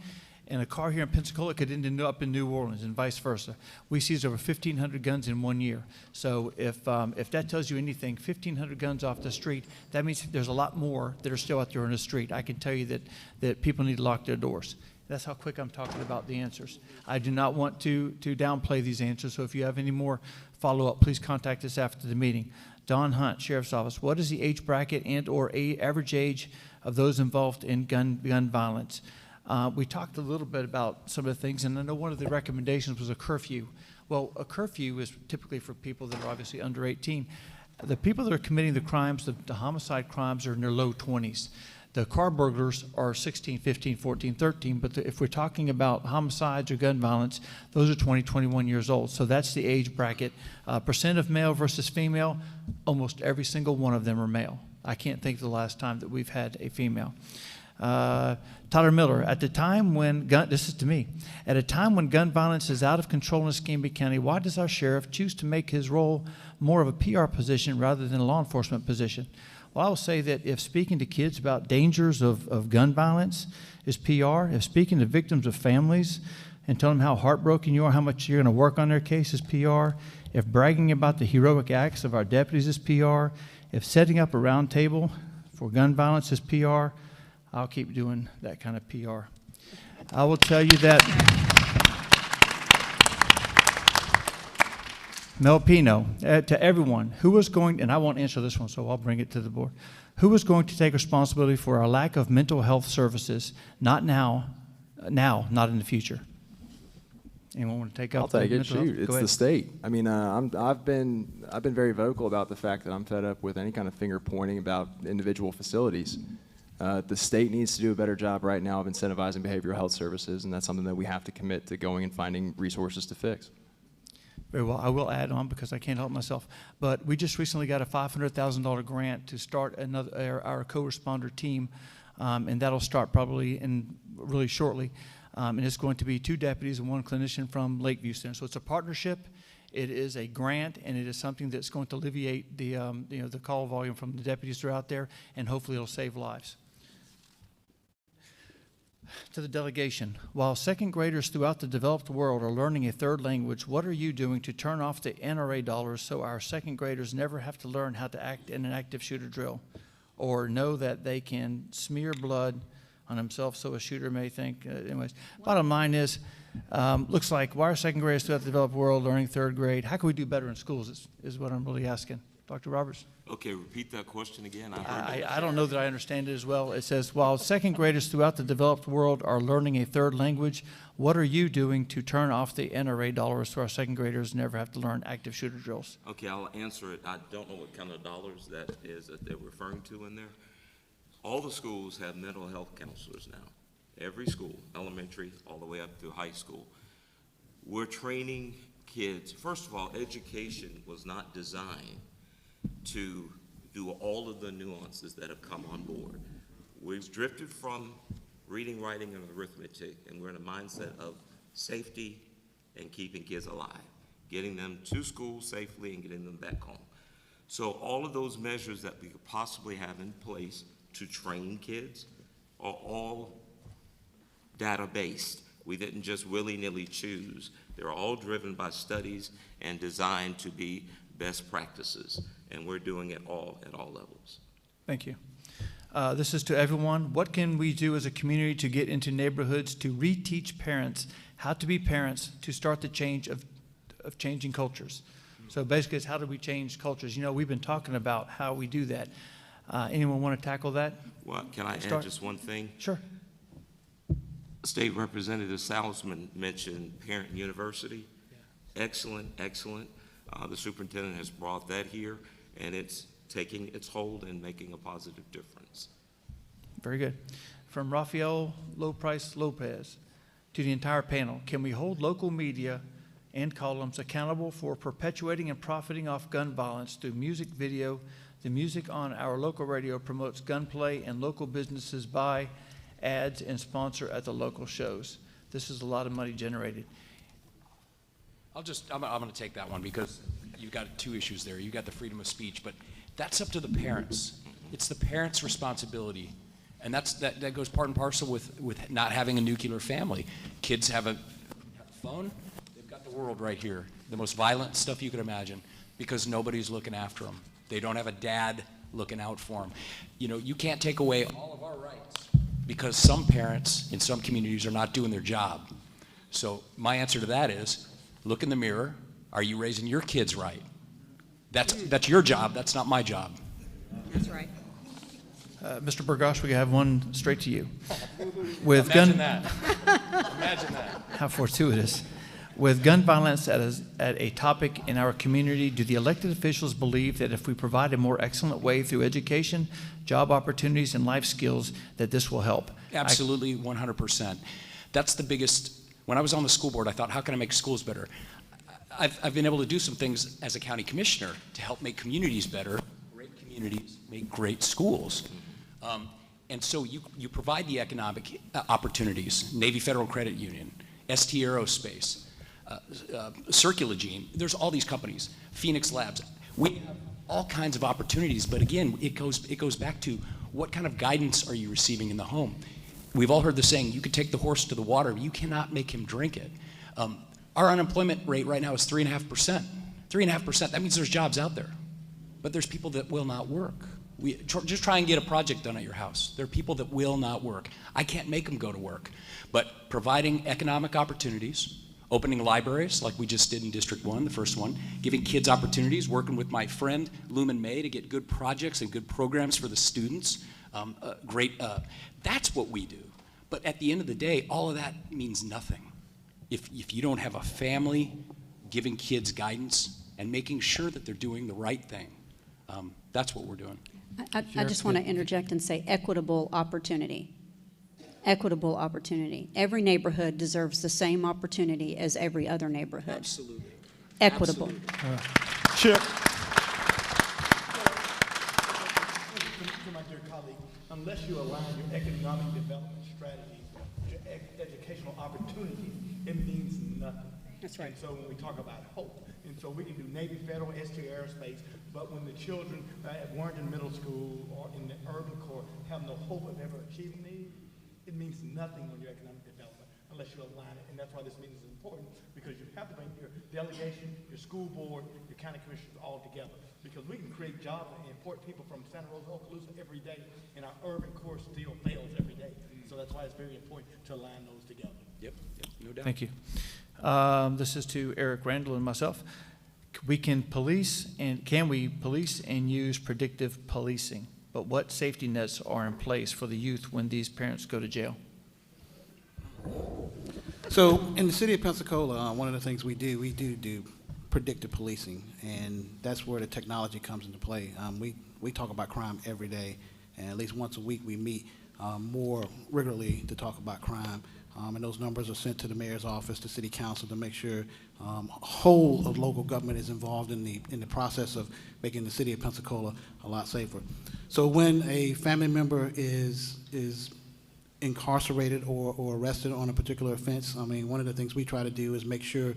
in a car here in Pensacola, it could end up in New Orleans and vice versa. We seized over 1,500 guns in 1 year. So if that tells you anything, 1,500 guns off the street, that means there's a lot more that are still out there on the street. I can tell you that people need to lock their doors. That's how quick I'm talking about the answers. I do not want to downplay these answers, so if you have any more follow-up, please contact us after the meeting. Don Hunt, Sheriff's Office, what is the age bracket and/or average age of those involved in gun violence? We talked a little bit about some of the things, and I know one of the recommendations was a curfew. Well, a curfew is typically for people that are obviously under 18. The people that are committing the crimes, the homicide crimes, are in their low 20s. The car burglars are 16, 15, 14, 13, but if we're talking about homicides or gun violence, those are 20, 21 years old. So that's the age bracket. Percent of male versus female, almost every single one of them are male. I can't think of the last time that we've had a female. Tyler Miller, at a time when gun violence is out of control in Escambia County, why does our sheriff choose to make his role more of a PR position rather than a law enforcement position? Well, I will say that if speaking to kids about dangers of gun violence is PR, if speaking to victims of families and telling them how heartbroken you are, how much you're going to work on their case is PR, if bragging about the heroic acts of our deputies is PR, if setting up a round table for gun violence is PR, I'll keep doing that kind of PR. I will tell you that Mel Pino, to everyone, who was going, and I won't answer this one, so I'll bring it to the board. Who was going to take responsibility for our lack of mental health services? Not now, not in the future. Anyone want to take up? I'll take it. Shoot, it's the the state. I mean, I've been very vocal about the fact that I'm fed up with any kind of finger pointing about individual facilities. The state needs to do a better job right now of incentivizing behavioral health services, and that's something that we have to commit to going and finding resources to fix. Very well. I will add on because I can't help myself. But we just recently got a $500,000 grant to start our co-responder team, and that'll start probably really shortly. And it's going to be 2 deputies and 1 clinician from Lakeview Center. So it's a partnership. It is a grant, and it is something that's going to alleviate the the call volume from the deputies that are out there, and hopefully it'll save lives. To the delegation, while second graders throughout the developed world are learning a 3rd language, what are you doing to turn off the NRA dollars so our second graders never have to learn how to act in an active shooter drill or know that they can smear blood on themselves so a shooter may think? Anyways, bottom line is, looks like why are second graders throughout the developed world learning 3rd grade? How can we do better in schools is what I'm really asking. Dr. Roberts? Okay, repeat that question again. I don't know that I understand it as well. It says, while second graders throughout the developed world are learning a 3rd language, what are you doing to turn off the NRA dollars so our second graders never have to learn active shooter drills? Okay, I'll answer it. I don't know what kind of dollars that is that they're referring to in there. All the schools have mental health counselors now. Every school, elementary, all the way up through high school. We're training kids. First of all, education was not designed to do all of the nuances that have come on board. We've drifted from reading, writing, and arithmetic, and we're in a mindset of safety and keeping kids alive, getting them to school safely and getting them back home. So all of those measures that we could possibly have in place to train kids are all data-based. We didn't just willy-nilly choose. They're all driven by studies and designed to be best practices, and we're doing it all at all levels. Thank you. This is to everyone. What can we do as a community to get into neighborhoods to reteach parents how to be parents to start the change of changing cultures? So basically it's how do we change cultures? You know, we've been talking about how we do that. Anyone want to tackle that? Well, can I add just one thing? Sure. State Representative Salzman mentioned Parent University. excellent, excellent. The superintendent has brought that here, and it's taking its hold and making a positive difference. Very good. From Rafael Lopez to the entire panel, can we hold local media and columns accountable for perpetuating and profiting off gun violence through music video? The music on our local radio promotes gunplay, and local businesses buy ads and sponsor at the local shows. This is a lot of money generated. I'm going to take that one because you've got two issues there. You've got the freedom of speech, but that's up to the parents. It's the parents' responsibility. And that goes part and parcel with not having a nuclear family. Kids have a phone. They've got the world right here, the most violent stuff you could imagine, because nobody's looking after them. They don't have a dad looking out for them. You know, you can't take away all of our rights because some parents in some communities are not doing their job. So my answer to that is, look in the mirror. Are you raising your kids right? That's your job. That's not my job. That's right. Mr. Burgosh, we have one straight to you. Imagine that. Imagine that. How fortuitous. With gun violence at a topic in our community, do the elected officials believe that if we provide a more excellent way through education, job opportunities, and life skills, that this will help? Absolutely, 100%. That's the biggest. When I was on the school board, I thought, how can I make schools better? I've been able to do some things as a county commissioner to help make communities better. Great communities make great schools. And so you provide the economic opportunities. Navy Federal Credit Union, ST Aerospace, Circulogene. There's all these companies. Phoenix Labs. We have all kinds of opportunities, but again, it goes back to what kind of guidance are you receiving in the home? We've all heard the saying, you could take the horse to the water, but you cannot make him drink it. Our unemployment rate right now is 3.5%. 3.5%, that means there's jobs out there, but there's people that will not work. Just try and get a project done at your house. There are people that will not work. I can't make them go to work, but providing economic opportunities, opening libraries like we just did in District 1, the first one, giving kids opportunities, working with my friend Lumen May to get good projects and good programs for the students. That's what we do. But at the end of the day, all of that means nothing if you don't have a family giving kids guidance and making sure that they're doing the right thing. That's what we're doing. I just want to interject and say equitable opportunity. Equitable opportunity. Every neighborhood deserves the same opportunity as every other neighborhood. Absolutely. Equitable. Absolutely. Chip. To my dear colleague, unless you align your economic development strategies to educational opportunities, it means nothing. That's right. And so when we talk about hope, and so we can do Navy Federal, ST Aerospace, but when the children at Warrenton Middle School or in the urban core have no hope of ever achieving these, it means nothing on your economic development unless you align it. And that's why this meeting is important, because you have to bring your delegation, your school board, your county commissioners all together. Because we can create jobs and import people from Santa Rosa, Okaloosa every day, and our urban core still fails every day. So that's why it's very important to align those together. Yep, no doubt. Thank you. This is to Eric Randall and myself. Can we police and use predictive policing? But what safety nets are in place for the youth when these parents go to jail? So in the city of Pensacola, one of the things we do predictive policing, and that's where the technology comes into play. We talk about crime every day, and at least once a week we meet more regularly to talk about crime. And those numbers are sent to the mayor's office, to city council, to make sure whole of local government is involved in the process of making the city of Pensacola a lot safer. So when a family member is incarcerated or arrested on a particular offense, I mean, one of the things we try to do is make sure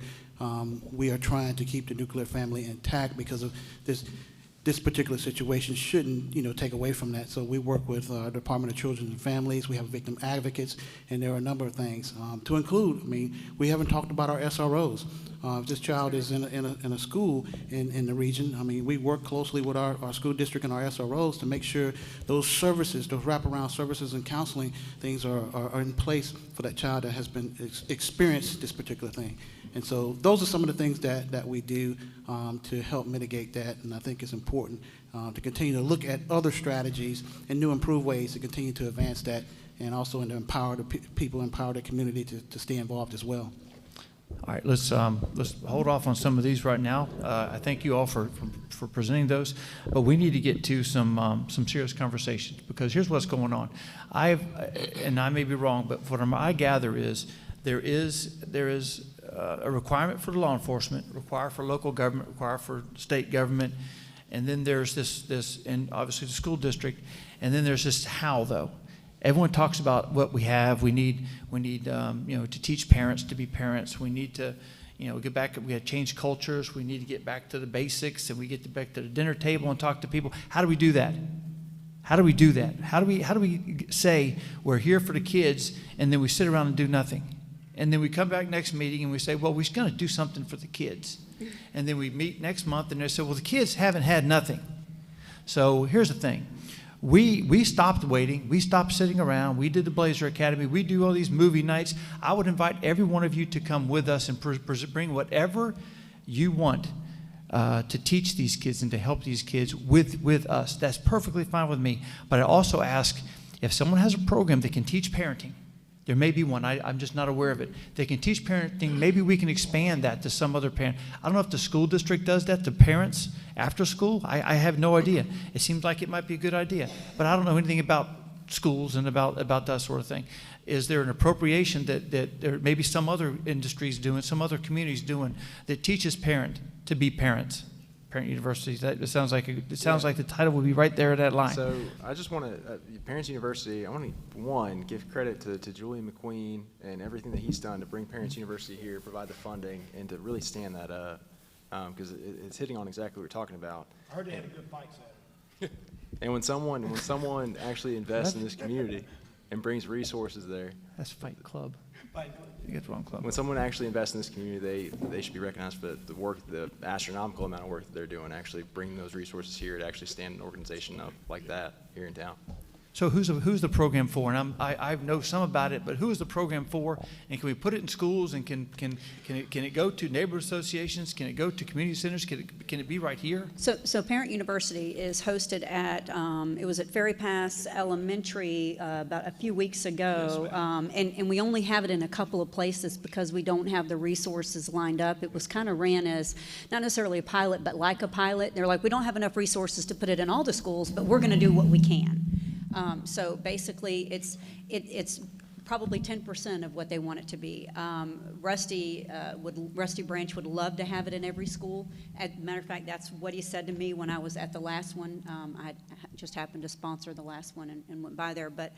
we are trying to keep the nuclear family intact, because of this particular situation shouldn't, take away from that. So we work with the Department of Children and Families. We have victim advocates, and there are a number of things to include. I mean, we haven't talked about our SROs. If this child is in a school in the region, I mean, we work closely with our school district and our SROs to make sure those services, those wraparound services and counseling things are in place for that child that has been experienced this particular thing. And so those are some of the things that we do to help mitigate that, and I think it's important to continue to look at other strategies and new improved ways to continue to advance that, and also to empower the people, empower the community to stay involved as well. All right, let's hold off on some of these right now. I thank you all for presenting those, but we need to get to some serious conversations, because here's what's going on. And I may be wrong, but what I gather is there is a requirement for the law enforcement, required for local government, required for state government, and then there's this, and obviously the school district, and then there's this how though. Everyone talks about what we have. We need to teach parents to be parents. We need to, get back. We have changed cultures. We need to get back to the basics, and we get back to the dinner table and talk to people. How do we do that? How do we do that? How do we say we're here for the kids, and then we sit around and do nothing, and then we come back next meeting and we say, well, we're going to do something for the kids, and then we meet next month and they say, well, the kids haven't had nothing. So here's the thing. We stopped waiting. We stopped sitting around. We did the Blazer Academy. We do all these movie nights. I would invite every one of you to come with us and bring whatever you want to teach these kids and to help these kids with us. That's perfectly fine with me. But I also ask, if someone has a program that can teach parenting, there may be one. I'm just not aware of it. They can teach parenting. Maybe we can expand that to some other parent. I don't know if the school district does that to parents after school. I have no idea. It seems like it might be a good idea, but I don't know anything about schools and about that sort of thing. Is there an appropriation that there maybe some other industries doing, some other communities doing, that teaches parent to be parents? Parent University. It sounds like the title would be right there at that line. So I just want to, Parents University, I want to, give credit to Julian McQueen and everything that he's done to bring Parents University here, provide the funding, and to really stand that up, because it's hitting on exactly what we're talking about. I heard they had a good fight set. And when someone actually invests in this community and brings resources there. That's Fight Club. You get the wrong club. When someone actually invests in this community, they should be recognized for the work, the astronomical amount of work that they're doing, actually bringing those resources here to actually stand an organization up like that here in town. So who's the program for? And I know some about it, but who is the program for? And can we put it in schools? And can it go to neighborhood associations? Can it go to community centers? Can it be right here? So Parent University is hosted at it was at Ferry Pass Elementary about a few weeks ago, yes, and we only have it in a couple of places because we don't have the resources lined up. It was kind of ran as not necessarily a pilot, but like a pilot. They're like, we don't have enough resources to put it in all the schools, but we're going to do what we can. So basically, it's probably 10% of what they want it to be. Rusty Branch would love to have it in every school. As a matter of fact, that's what he said to me when I was at the last one. I just happened to sponsor the last one and went by there. But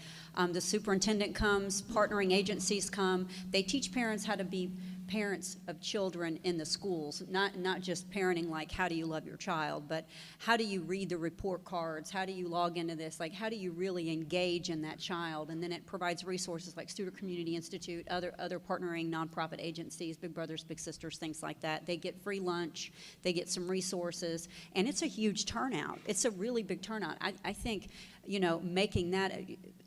the superintendent comes, partnering agencies come. They teach parents how to be parents of children in the schools, not just parenting like how do you love your child, but how do you read the report cards, how do you log into this, like how do you really engage in that child. And then it provides resources like Studer Community Institute, other partnering nonprofit agencies, Big Brothers Big Sisters, things like that. They get free lunch, they get some resources, and it's a huge turnout. It's a really big turnout. I think making that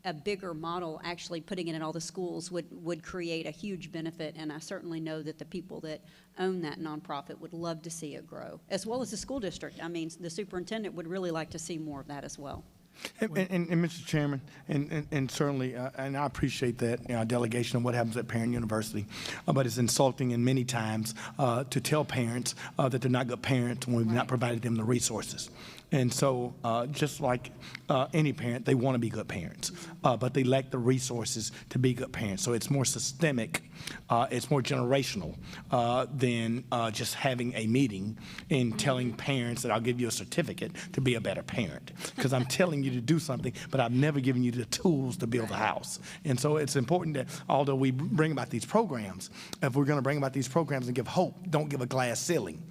a bigger model, actually putting it in all the schools would create a huge benefit, and I certainly know that the people that own that nonprofit would love to see it grow, as well as the school district. I mean, the superintendent would really like to see more of that as well. And Mr. Chairman, and certainly, and I appreciate that delegation of what happens at Parent University, but it's insulting and many times to tell parents that they're not good parents when we've not provided them the resources. And so just like any parent, they want to be good parents, but they lack the resources to be good parents. So it's more systemic, it's more generational than just having a meeting and telling parents that I'll give you a certificate to be a better parent. Because I'm telling you to do something, but I've never given you the tools to build a house. And so it's important that although we bring about these programs, if we're going to bring about these programs and give hope, don't give a glass ceiling.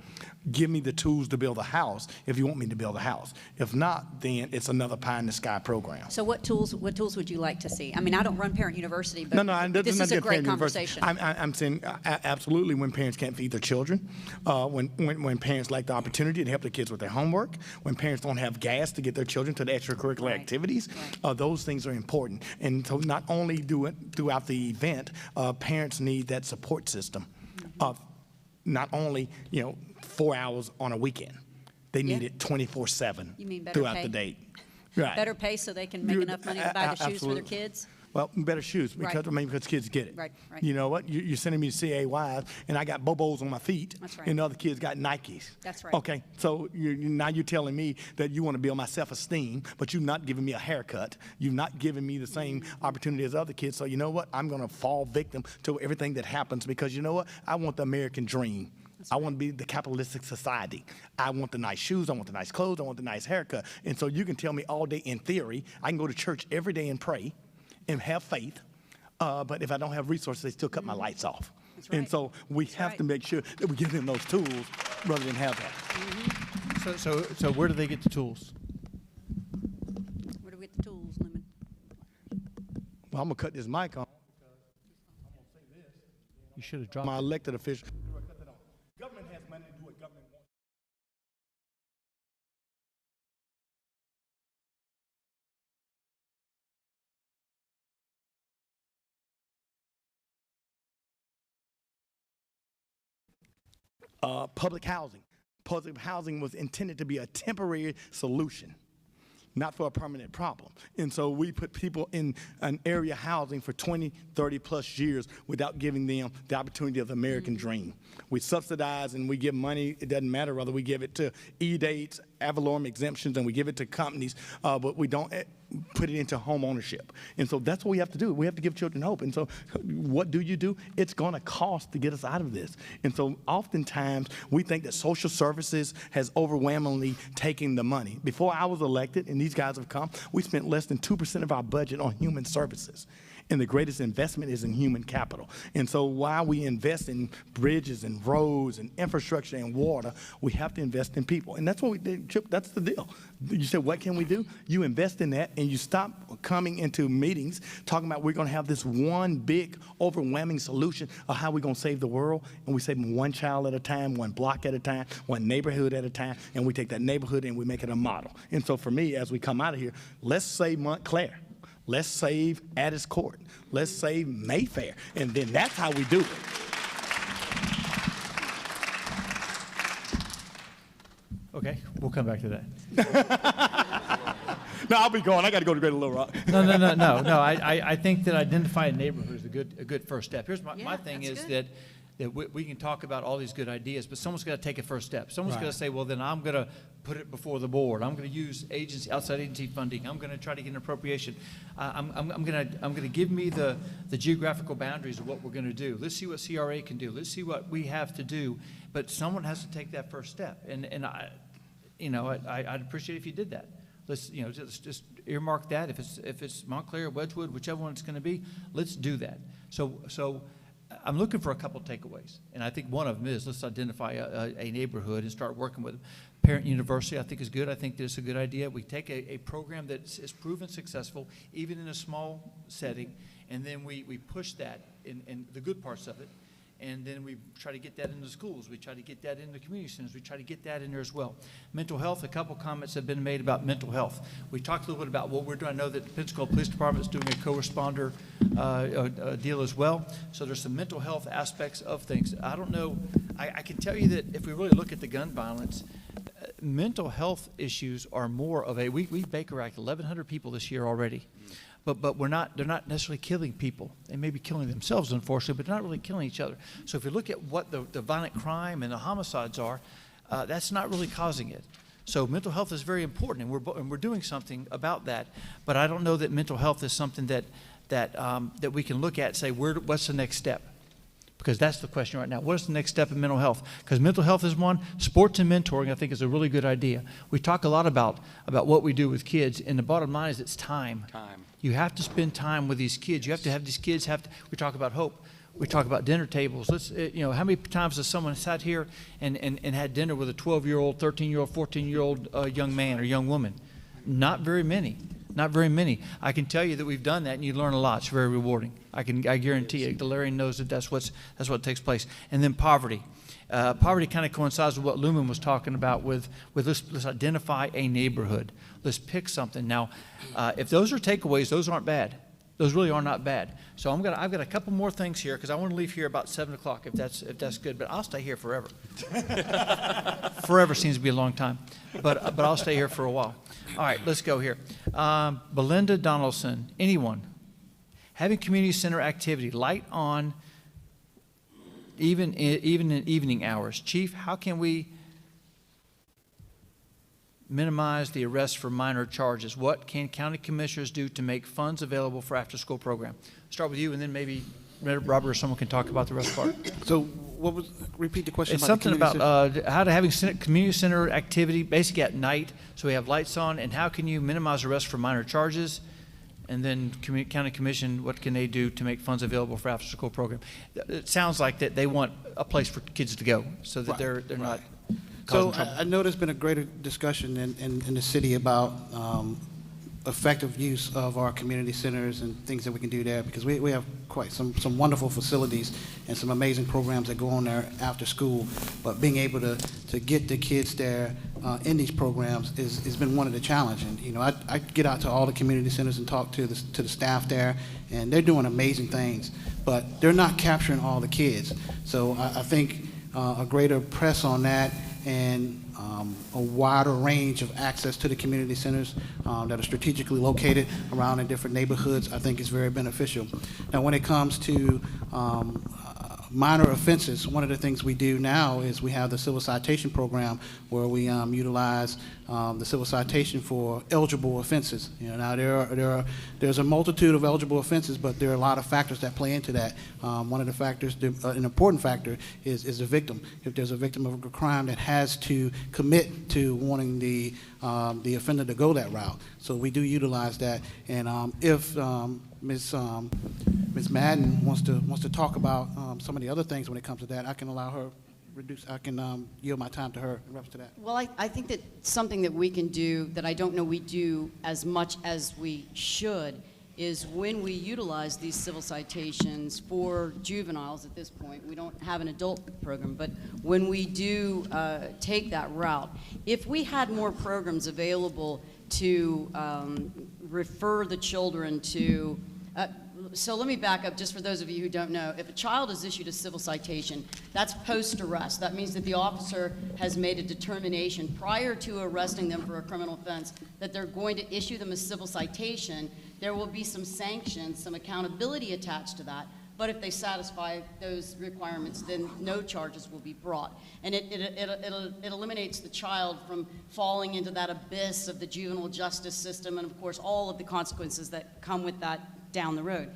Give me the tools to build a house if you want me to build a house. If not, then it's another pie in the sky program. So what tools would you like to see? I mean, I don't run Parent University, but this is not a great conversation. I'm saying absolutely when parents can't feed their children, when parents lack the opportunity to help their kids with their homework, when parents don't have gas to get their children to the extracurricular activities, those things are important. And so not only do it throughout the event, parents need that support system of not only, 4 hours on a weekend. They need it 24/7 You mean better throughout pay? the day. Right. Better pay so they can make enough money to buy the shoes for their kids? Well, better shoes because Right. I mean because kids get it. Right, right. You know what? You're sending me to CAYs, and I got Bobos on my feet, That's right. and the other kids got Nikes. That's right. Okay, so now you're telling me that you want to build my self-esteem, but you're not giving me a haircut. You're not giving me the same opportunity as other kids. So you know what? I'm going to fall victim to everything that happens because you know what? I want the American dream. I want to be the capitalistic society. I want the nice shoes. I want the nice clothes. I want the nice haircut. And so you can tell me all day in theory. I can go to church every day and pray and have faith. But if I don't have resources, they still cut my lights off. That's right. And so we have to make sure that we give them those tools rather than have that. So where do they get the tools? Where do we get the tools, Lumen? Well, I'm going to cut this mic on. You should have dropped My it. elected official. Government has money to do what government wants. Public housing. Public housing was intended to be a temporary solution, not for a permanent problem. And so we put people in an area housing for 20, 30 plus years without giving them the opportunity of the American dream. We subsidize and we give money, it doesn't matter whether we give it to E-dates, Avalorm exemptions, and we give it to companies, but we don't put it into home ownership. And so that's what we have to do. We have to give children hope. And so what do? It's going to cost to get us out of this. And so oftentimes we think that social services has overwhelmingly taken the money. Before I was elected, and these guys have come, we spent less than 2% of our budget on human services. And the greatest investment is in human capital. And so while we invest in bridges and roads and infrastructure and water, we have to invest in people. And that's what we did, Chip, that's the deal. You said, what can we do? You invest in that and you stop coming into meetings talking about we're gonna have this one big overwhelming solution of how we're gonna save the world. And we save them one child at a time, one block at a time, one neighborhood at a time, and we take that neighborhood and we make it a model. And so for me, as we come out of here, let's save Montclair. Let's save Addis Court. Let's save Mayfair. And then that's how we do it. Okay, we'll come back to that. No, I'll be going. I got to go to Greater Little Rock. No. I think that identifying a neighborhood is a good first step. Here's my thing is that we can talk about all these good ideas, but someone's got to take a first step. Someone's got to say, well, then I'm going to put it before the board. I'm going to use outside agency funding. I'm going to try to get an appropriation. I'm going to give me the geographical boundaries of what we're going to do. Let's see what CRA can do. Let's see what we have to do. But someone has to take that first step. And I'd appreciate if you did that. Let's just earmark that. If it's Montclair, Wedgwood, whichever one it's going to be, let's do that. So I'm looking for a couple takeaways, and I think one of them is let's identify a neighborhood and start working with them. Parent University, I think, is good. I think that's a good idea. We take a program that is proven successful, even in a small setting, and then we push that in the good parts of it, and then we try to get that into schools. We try to get that into community centers. We try to get that in there as well. Mental health, a couple comments have been made about mental health. We talked a little bit about what we're doing. I know that the Pensacola Police Department is doing a co-responder deal as well. So there's some mental health aspects of things. I don't know. I can tell you that if we really look at the gun violence, mental health issues are more of we Baker Act 1,100 people this year already. But they're not necessarily killing people. They may be killing themselves, unfortunately, but they're not really killing each other. So if you look at what the violent crime and the homicides are, that's not really causing it. So mental health is very important, and we're doing something about that. But I don't know that mental health is something that we can look at and say, what's the next step? Because that's the question right now. What is the next step in mental health? Because mental health is one. Sports and mentoring, I think, is a really good idea. We talk a lot about what we do with kids, and the bottom line is it's time. You have to spend time with these kids. You have to have these kids we talk about hope. We talk about dinner tables. How many times has someone sat here and had dinner with a 12-year-old, 13-year-old, 14-year-old young man or young woman? Not very many. Not very many. I can tell you that we've done that, and you learn a lot. It's very rewarding. I guarantee you. Larry knows that that's what takes place. And then poverty. Poverty kind of coincides with what Lumen was talking about with let's identify a neighborhood. Let's pick something. Now, if those are takeaways, those aren't bad. Those really are not bad. So I've got a couple more things here because I want to leave here about 7 o'clock if that's good. But I'll stay here forever. Forever seems to be a long time, but I'll stay here for a while. All right, let's go here. Belinda Donaldson. Anyone? having community center activity, light on, even in evening hours. Chief, how can we minimize the arrest for minor charges? What can county commissioners do to make funds available for after-school program? Start with you, and then maybe Robert or someone can talk about the rest part. So what was, repeat the question. It's about something the about how to having community center activity, basically at night, so we have lights on, and how can you minimize arrest for minor charges? And then county commission, what can they do to make funds available for after-school program? It sounds like that they want a place for kids to go, so that they're not causing So trouble. I know there's been a greater discussion in the city about effective use of our community centers and things that we can do there, because we have quite some wonderful facilities and some amazing programs that go on there after school. But being able to get the kids there in these programs has been one of the challenges. And, you know, I get out to all the community centers and talk to the staff there, and they're doing amazing things, but they're not capturing all the kids. So I think a greater press on that, and a wider range of access to the community centers that are strategically located around in different neighborhoods, I think is very beneficial. Now, when it comes to minor offenses, one of the things we do now is we have the civil citation program where we utilize the civil citation for eligible offenses. You know, now there's a multitude of eligible offenses, but there are a lot of factors that play into that. One of the factors, an important factor, is the victim. If there's a victim of a crime that has to commit to wanting the offender to go that route, so we do utilize that. And if Ms. Madden wants to talk about some of the other things when it comes to that, I can allow her. I can yield my time to her in reference to that. Well, I think that something that we can do that I don't know we do as much as we should is when we utilize these civil citations for juveniles at this point. We don't have an adult program, but when we do take that route, if we had more programs available to refer the children to so let me back up just for those of you who don't know. If a child is issued a civil citation, that's post-arrest. That means that the officer has made a determination prior to arresting them for a criminal offense that they're going to issue them a civil citation. There will be some sanctions, some accountability attached to that. But if they satisfy those requirements, then no charges will be brought. And it eliminates the child from falling into that abyss of the juvenile justice system and, of course, all of the consequences that come with that down the road.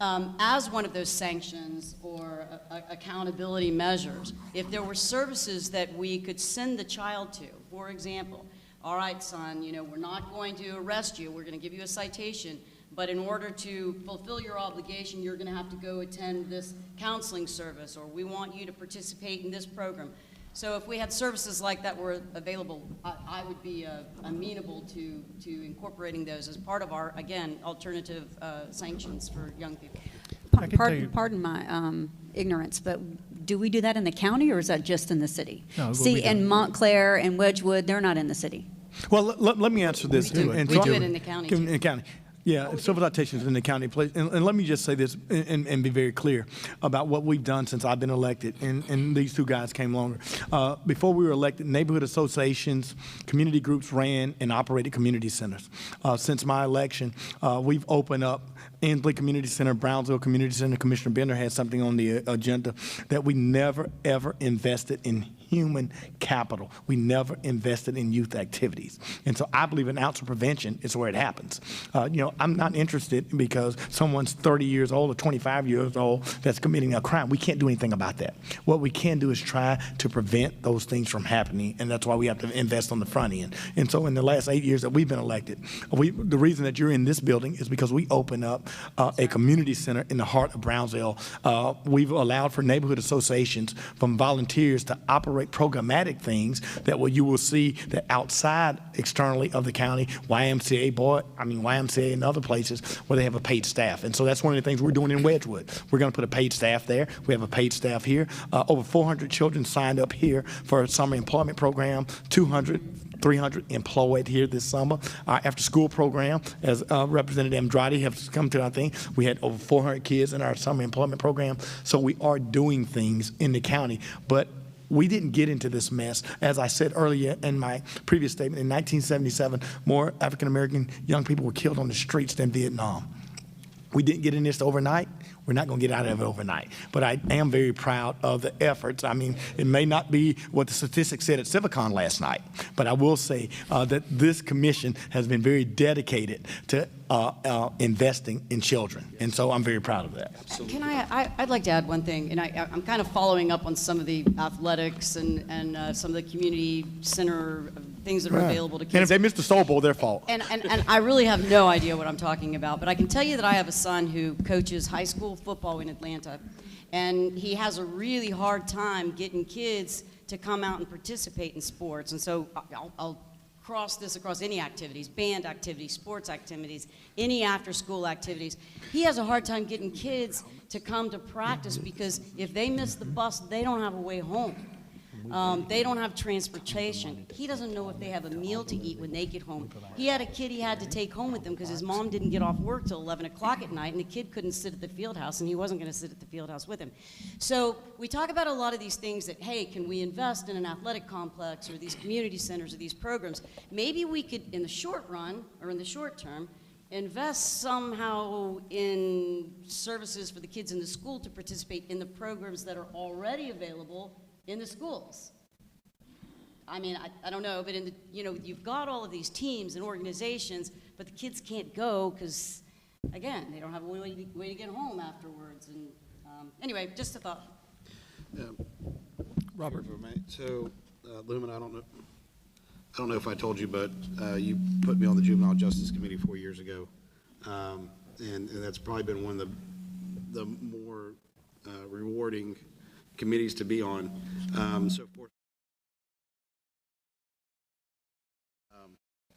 As one of those sanctions or accountability measures, if there were services that we could send the child to, for example, all right, son, you know, we're not going to arrest you, we're going to give you a citation, but in order to fulfill your obligation, you're going to have to go attend this counseling service, or we want you to participate in this program. So if we had services like that were available, I would be amenable to incorporating those as part of our, again, alternative sanctions for young people. Pardon my ignorance, but do we do that in the county, or is that just in the city? No, See, in Montclair and Wedgwood, they're not in the city. Well, let me answer this. We do it in the county, too. In the county. Yeah, civil citations in the county place. And let me just say this and be very clear about what we've done since I've been elected, and these two guys came longer. Before we were elected, neighborhood associations, community groups ran and operated community centers. Since my election, we've opened up Inslee Community Center, Brownsville Community Center. Commissioner Bender had something on the agenda that we never, ever invested in human capital. We never invested in youth activities. And so I believe an ounce of prevention is where it happens. You know, I'm not interested because someone's 30 years old or 25 years old that's committing a crime. We can't do anything about that. What we can do is try to prevent those things from happening, and that's why we have to invest on the front end. And so in the last 8 years that we've been elected, the reason that you're in this building is because we opened up a community center in the heart of Brownsville. We've allowed for neighborhood associations from volunteers to operate programmatic things that you will see that outside externally of the county, YMCA and other places where they have a paid staff. And so that's one of the things we're doing in Wedgwood. We're going to put a paid staff there. We have a paid staff here. Over 400 children signed up here for a summer employment program, 300 employed here this summer. Our after-school program, as Representative Andrade has come to, I think, we had over 400 kids in our summer employment program. So we are doing things in the county, but we didn't get into this mess. As I said earlier in my previous statement, in 1977, more African-American young people were killed on the streets than Vietnam. We didn't get in this overnight. We're not going to get out of it overnight. But I am very proud of the efforts. I mean, it may not be what the statistics said at Civicon last night, but I will say that this commission has been very dedicated to investing in children. And so I'm very proud of that. Can I'd like to add one thing, and I'm kind of following up on some of the athletics and some of the community center things that are available to kids. And if they missed the Soul Bowl, their fault. And I really have no idea what I'm talking about, but I can tell you that I have a son who coaches high school football in Atlanta, and he has a really hard time getting kids to come out and participate in sports. And so I'll cross this across any activities, band activities, sports activities, any after-school activities. He has a hard time getting kids to come to practice because if they miss the bus, they don't have a way home. They don't have transportation. He doesn't know if they have a meal to eat when they get home. He had a kid he had to take home with him because his mom didn't get off work till 11 o'clock at night, and the kid couldn't sit at the field house, and he wasn't going to sit at the field house with him. So we talk about a lot of these things that, hey, can we invest in an athletic complex or these community centers or these programs? Maybe we could, in the short run or in the short term, invest somehow in services for the kids in the school to participate in the programs that are already available in the schools. I mean, I don't know, but you've got all of these teams and organizations, but the kids can't go because, again, they don't have a way to get home afterwards. And anyway, just a thought. Robert. So, Lumen, I don't know if I told you, but you put me on the Juvenile Justice Committee 4 years ago, and that's probably been one of the more rewarding committees to be on.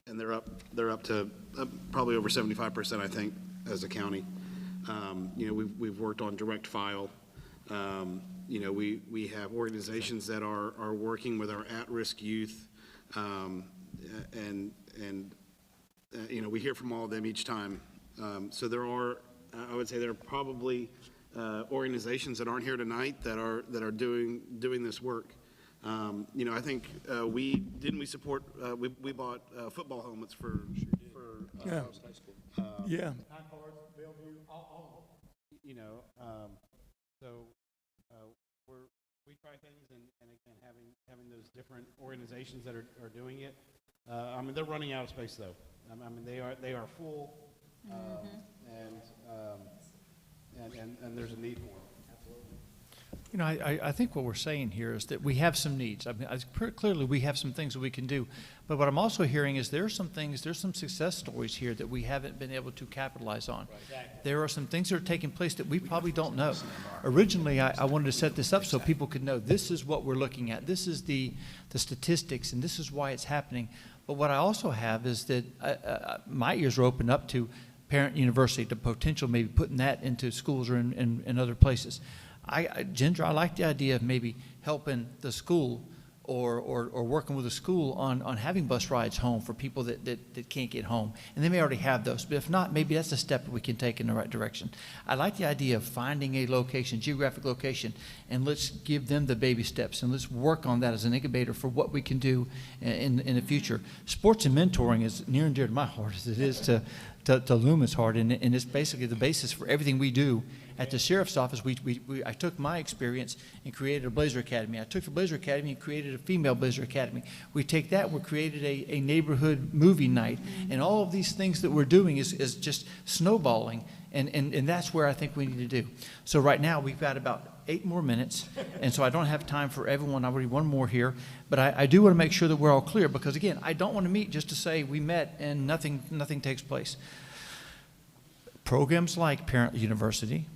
And they're up to probably over 75%, I think, as a county. We've worked on direct file. We have organizations that are working with our at-risk youth, and we hear from all of them each time. So there are, I would say, there are probably organizations that aren't here tonight that are doing this work. I think we support we bought football helmets for yeah. high school. Yeah. Bellevue, all so we try things, and again, having those different organizations that are doing it. I mean, they're running out of space though. I mean, they are full, and there's a need for them. Absolutely. I think what we're saying here is that we have some needs. I mean, clearly we have some things that we can do. But what I'm also hearing is there's some success stories here that we haven't been able to capitalize on. Exactly. There are some things that are taking place that we probably don't know. Originally, I wanted to set this up so people could know this is what we're looking at. This is the statistics, and this is why it's happening. But what I also have is that my ears are open up to Parent University, the potential maybe putting that into schools or in other places. Ginger, I like the idea of maybe helping the school or working with a school on having bus rides home for people that can't get home. And they may already have those, but if not, maybe that's a step that we can take in the right direction. I like the idea of finding a location, geographic location, and let's give them the baby steps, and let's work on that as an incubator for what we can do in the future. Sports and mentoring is near and dear to my heart as it is to Lumen's heart, and it's basically the basis for everything we do. At the sheriff's office, I took my experience and created a Blazer Academy. I took the Blazer Academy and created a female Blazer Academy. We take that, we created a neighborhood movie night. And all of these things that we're doing is just snowballing. And that's where I think we need to do. So right now, we've got about 8 more minutes. And so I don't have time for everyone. I already one more here. But I do want to make sure that we're all clear. Because, again, I don't want to meet just to say we met and nothing takes place. Programs like Parental University,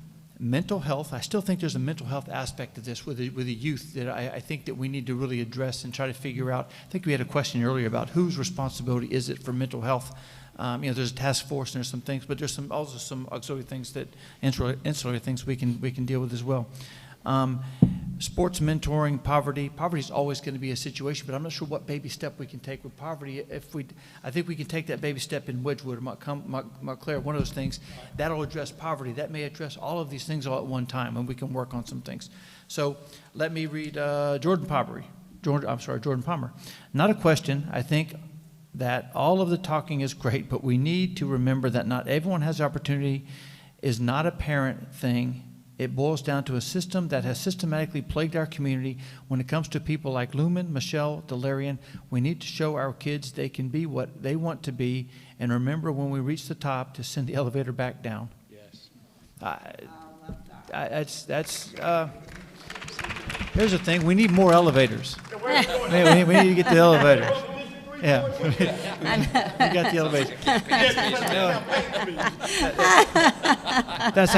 mental health, I still think there's a mental health aspect to this with the youth that I think that we need to really address and try to figure out. I think we had a question earlier about whose responsibility is it for mental health. There's a task force and there's some things, but there's also some auxiliary things ancillary things we can deal with as well. Sports mentoring, poverty. Poverty is always going to be a situation, but I'm not sure what baby step we can take with poverty. I think we can take that baby step in Wedgwood or Montclair, one of those things. That'll address poverty. That may address all of these things all at one time, and we can work on some things. So let me read Jordan Palmer. Not a question. I think that all of the talking is great, but we need to remember that not everyone has the opportunity is not a parent thing. It boils down to a system that has systematically plagued our community. When it comes to people like Lumen, Michelle, Delarian, we need to show our kids they can be what they want to be, and remember when we reach the top to send the elevator back down. Yes. Here's the thing, we need more elevators. we need to get the elevators. Yeah, we got the elevators. That's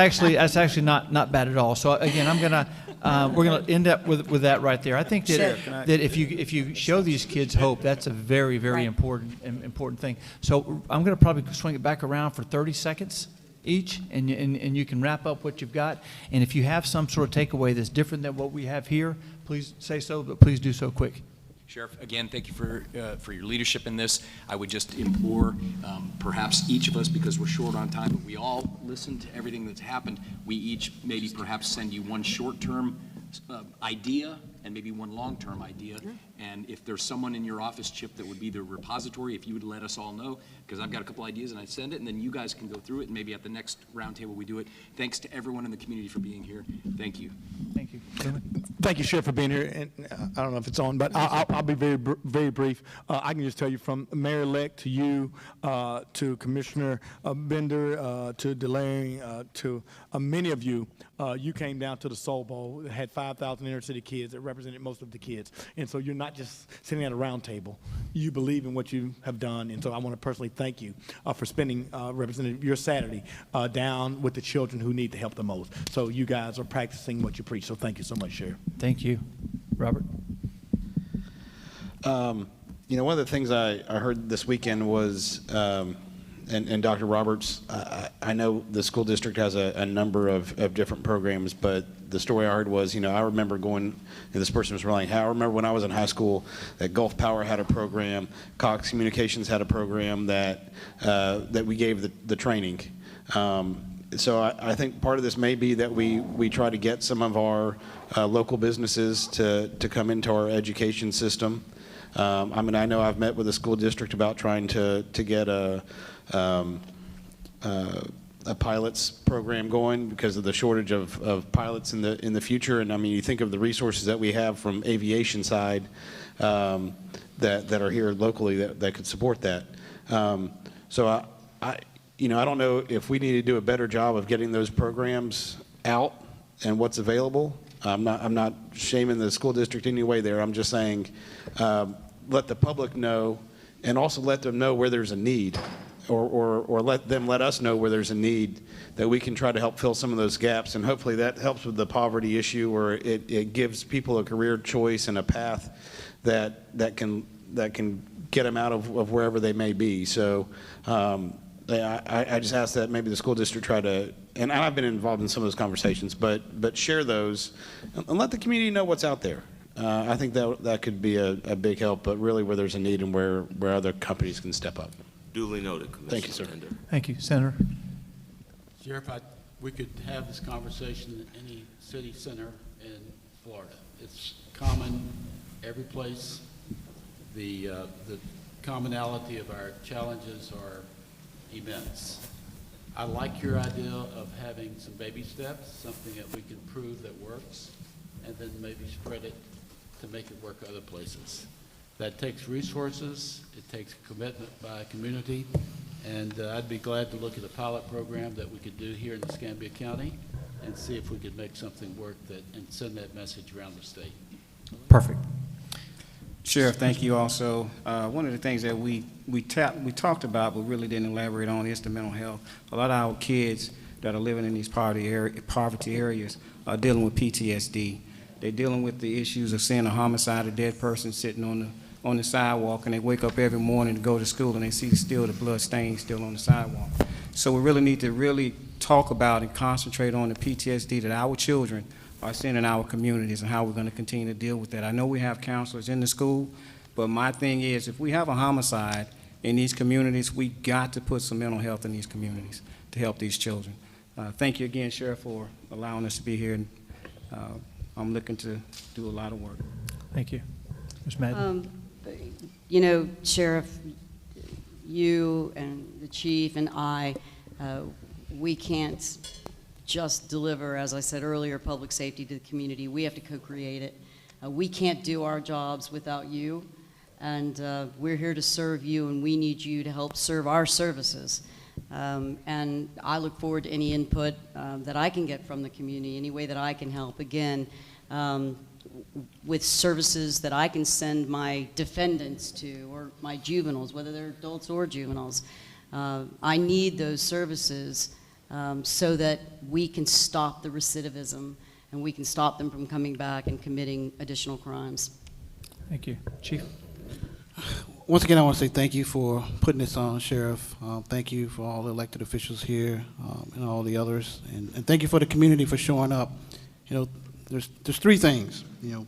actually not bad at all. So again, we're gonna end up with that right there. I think that if you show these kids hope, that's a very important thing. So I'm gonna probably swing it back around for 30 seconds each, and you can wrap up what you've got. And if you have some sort of takeaway that's different than what we have here, please say so, but please do so quick. Sheriff, again, thank you for your leadership in this. I would just implore perhaps each of us, because we're short on time, but we all listen to everything that's happened. We each maybe perhaps send you one short-term idea and maybe one long-term idea. And if there's someone in your office, Chip, that would be the repository, if you would let us all know, because I've got a couple ideas and I'd send it, and then you guys can go through it, and maybe at the next roundtable we do it. Thanks to everyone in the community for being here. Thank you. Thank you. Thank you, Sheriff, for being here. And I don't know if it's on, but I'll be very brief. I can just tell you, from Mayor-elect to you, to Commissioner Bender, to Delary, to many of you, you came down to the Soul Bowl. It had 5,000 inner city kids that represented most of the kids. And so you're not just sitting at a round table. You believe in what you have done. And so I want to personally thank you for spending, Representative, your Saturday down with the children who need the help the most. So you guys are practicing what you preach. So thank you so much, Sheriff. Thank you. Robert? You know, one of the things I heard this weekend was, and Dr. Roberts, I know the school district has a number of different programs, but the story I heard was, I remember going, and this person was relaying how I remember when I was in high school that Gulf Power had a program, Cox Communications had a program that we gave the training. So I think part of this may be that we try to get some of our local businesses to come into our education system. I mean, I know I've met with the school district about trying to get a pilots program going because of the shortage of pilots in the future. And I mean, you think of the resources that we have from aviation side that are here locally that could support that. So I don't know if we need to do a better job of getting those programs out and what's available. I'm not shaming the school district any way there. I'm just saying let the public know, and also let them know where there's a need, or let them let us know where there's a need, that we can try to help fill some of those gaps. And hopefully that helps with the poverty issue, or it gives people a career choice and a path that can get them out of wherever they may be. So I just ask that maybe the school district try to, and I've been involved in some of those conversations, but share those and let the community know what's out there. I think that could be a big help, but really where there's a need and where other companies can step up. Duly noted, Commissioner. Thank you, sir. Bender. Thank you. Senator? Sheriff, we could have this conversation in any city center in Florida. It's common every place. The commonality of our challenges are immense. I like your idea of having some baby steps, something that we can prove that works, and then maybe spread it to make it work other places. That takes resources, it takes commitment by a community, and I'd be glad to look at a pilot program that we could do here in Escambia County and see if we could make something work and send that message around the state. Perfect. Sheriff, thank you also. One of the things that we talked about but really didn't elaborate on is the mental health. A lot of our kids that are living in these poverty areas are dealing with PTSD. They're dealing with the issues of seeing a homicide, a dead person sitting on the sidewalk, and they wake up every morning to go to school and they see the blood stains still on the sidewalk. So we really need to talk about and concentrate on the PTSD that our children are seeing in our communities and how we're going to continue to deal with that. I know we have counselors in the school, but my thing is, if we have a homicide in these communities, we got to put some mental health in these communities to help these children. Thank you again, Sheriff, for allowing us to be here. And, I'm looking to do a lot of work. Thank you. Ms. Madden? Sheriff, you and the chief and I, we can't just deliver, as I said earlier, public safety to the community. We have to co-create it. We can't do our jobs without you, and we're here to serve you, and we need you to help serve our services. And I look forward to any input that I can get from the community, any way that I can help. Again, with services that I can send my defendants to, or my juveniles, whether they're adults or juveniles. I need those services so that we can stop the recidivism and we can stop them from coming back and committing additional crimes. Thank you. Chief? Once again, I want to say thank you for putting this on, Sheriff. Thank you for all the elected officials here and all the others. And thank you for the community for showing up. You know, there's three things. You know,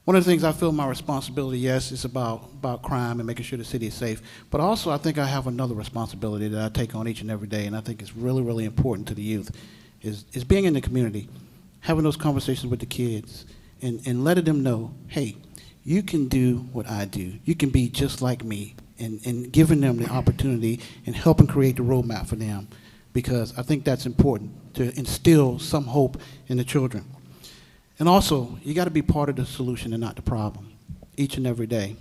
one of the things I feel my responsibility, yes, is about crime and making sure the city is safe. But also, I think I have another responsibility that I take on each and every day, and I think it's really, really important to the youth, is being in the community, having those conversations with the kids, and letting them know, hey, you can do what I do. You can be just like me, and giving them the opportunity and helping create the roadmap for them, because I think that's important to instill some hope in the children. And also, you got to be part of the solution and not the problem, each and every day.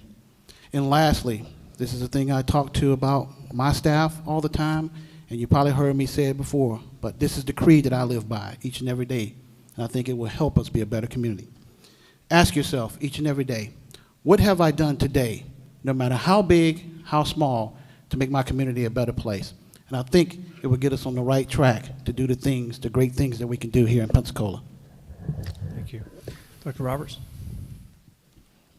And lastly, this is a thing I talk to about my staff all the time, and you probably heard me say it before, but this is the creed that I live by each and every day, and I think it will help us be a better community. Ask yourself each and every day, what have I done today, no matter how big, how small, to make my community a better place? And I think it will get us on the right track to do the things, the great things that we can do here in Pensacola. Thank you. Dr. Roberts?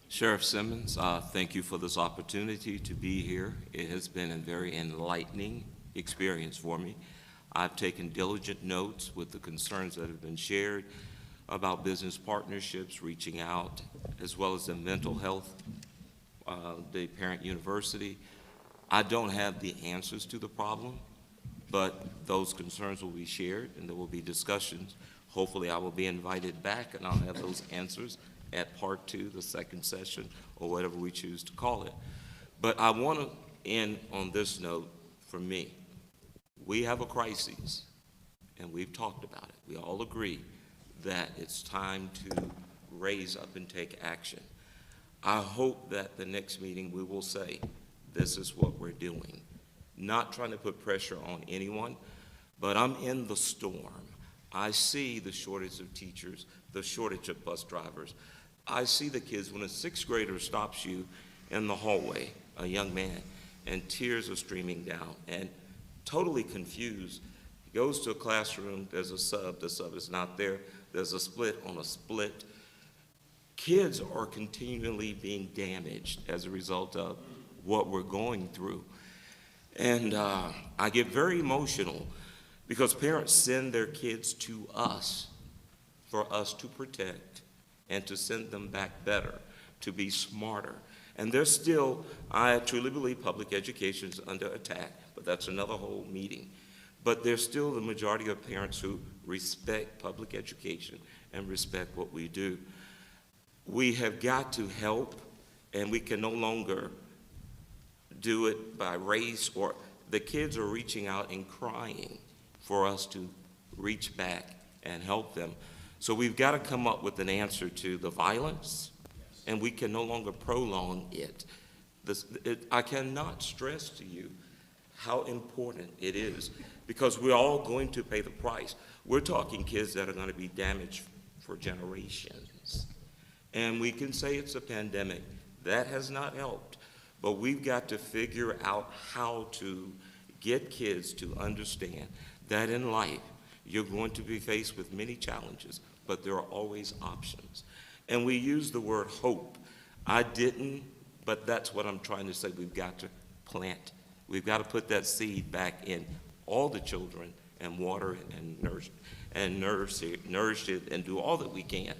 Sheriff Simmons, thank you for this opportunity to be here. It has been a very enlightening experience for me. I've taken diligent notes with the concerns that have been shared about business partnerships, reaching out, as well as the mental health, the Parent University. I don't have the answers to the problem, but those concerns will be shared and there will be discussions. Hopefully I will be invited back and I'll have those answers at part 2, the second session, or whatever we choose to call it. But I want to end on this note for me. We have a crisis, and we've talked about it. We all agree that it's time to raise up and take action. I hope that the next meeting we will say, this is what we're doing. Not trying to put pressure on anyone, but I'm in the storm. I see the shortage of teachers, the shortage of bus drivers. I see the kids when a 6th grader stops you in the hallway, a young man, and tears are streaming down, and totally confused. He goes to a classroom, there's a sub, the sub is not there, there's a split on a split. Kids are continually being damaged as a result of what we're going through. And I get very emotional because parents send their kids to us for us to protect and to send them back better, to be smarter. And there's still, I truly believe public education is under attack, but that's another whole meeting. But there's still the majority of parents who respect public education and respect what we do. We have got to help, and we can no longer do it by race, or the kids are reaching out and crying for us to reach back and help them. So we've got to come up with an answer to the violence, and we can no longer prolong it. I cannot stress to you how important it is, because we're all going to pay the price. We're talking kids that are going to be damaged for generations. And we can say it's a pandemic. That has not helped. But we've got to figure out how to get kids to understand that in life, you're going to be faced with many challenges, but there are always options. And we use the word hope. I didn't, but that's what I'm trying to say. We've got to plant. We've got to put that seed back in all the children and water it and nourish it and do all that we can.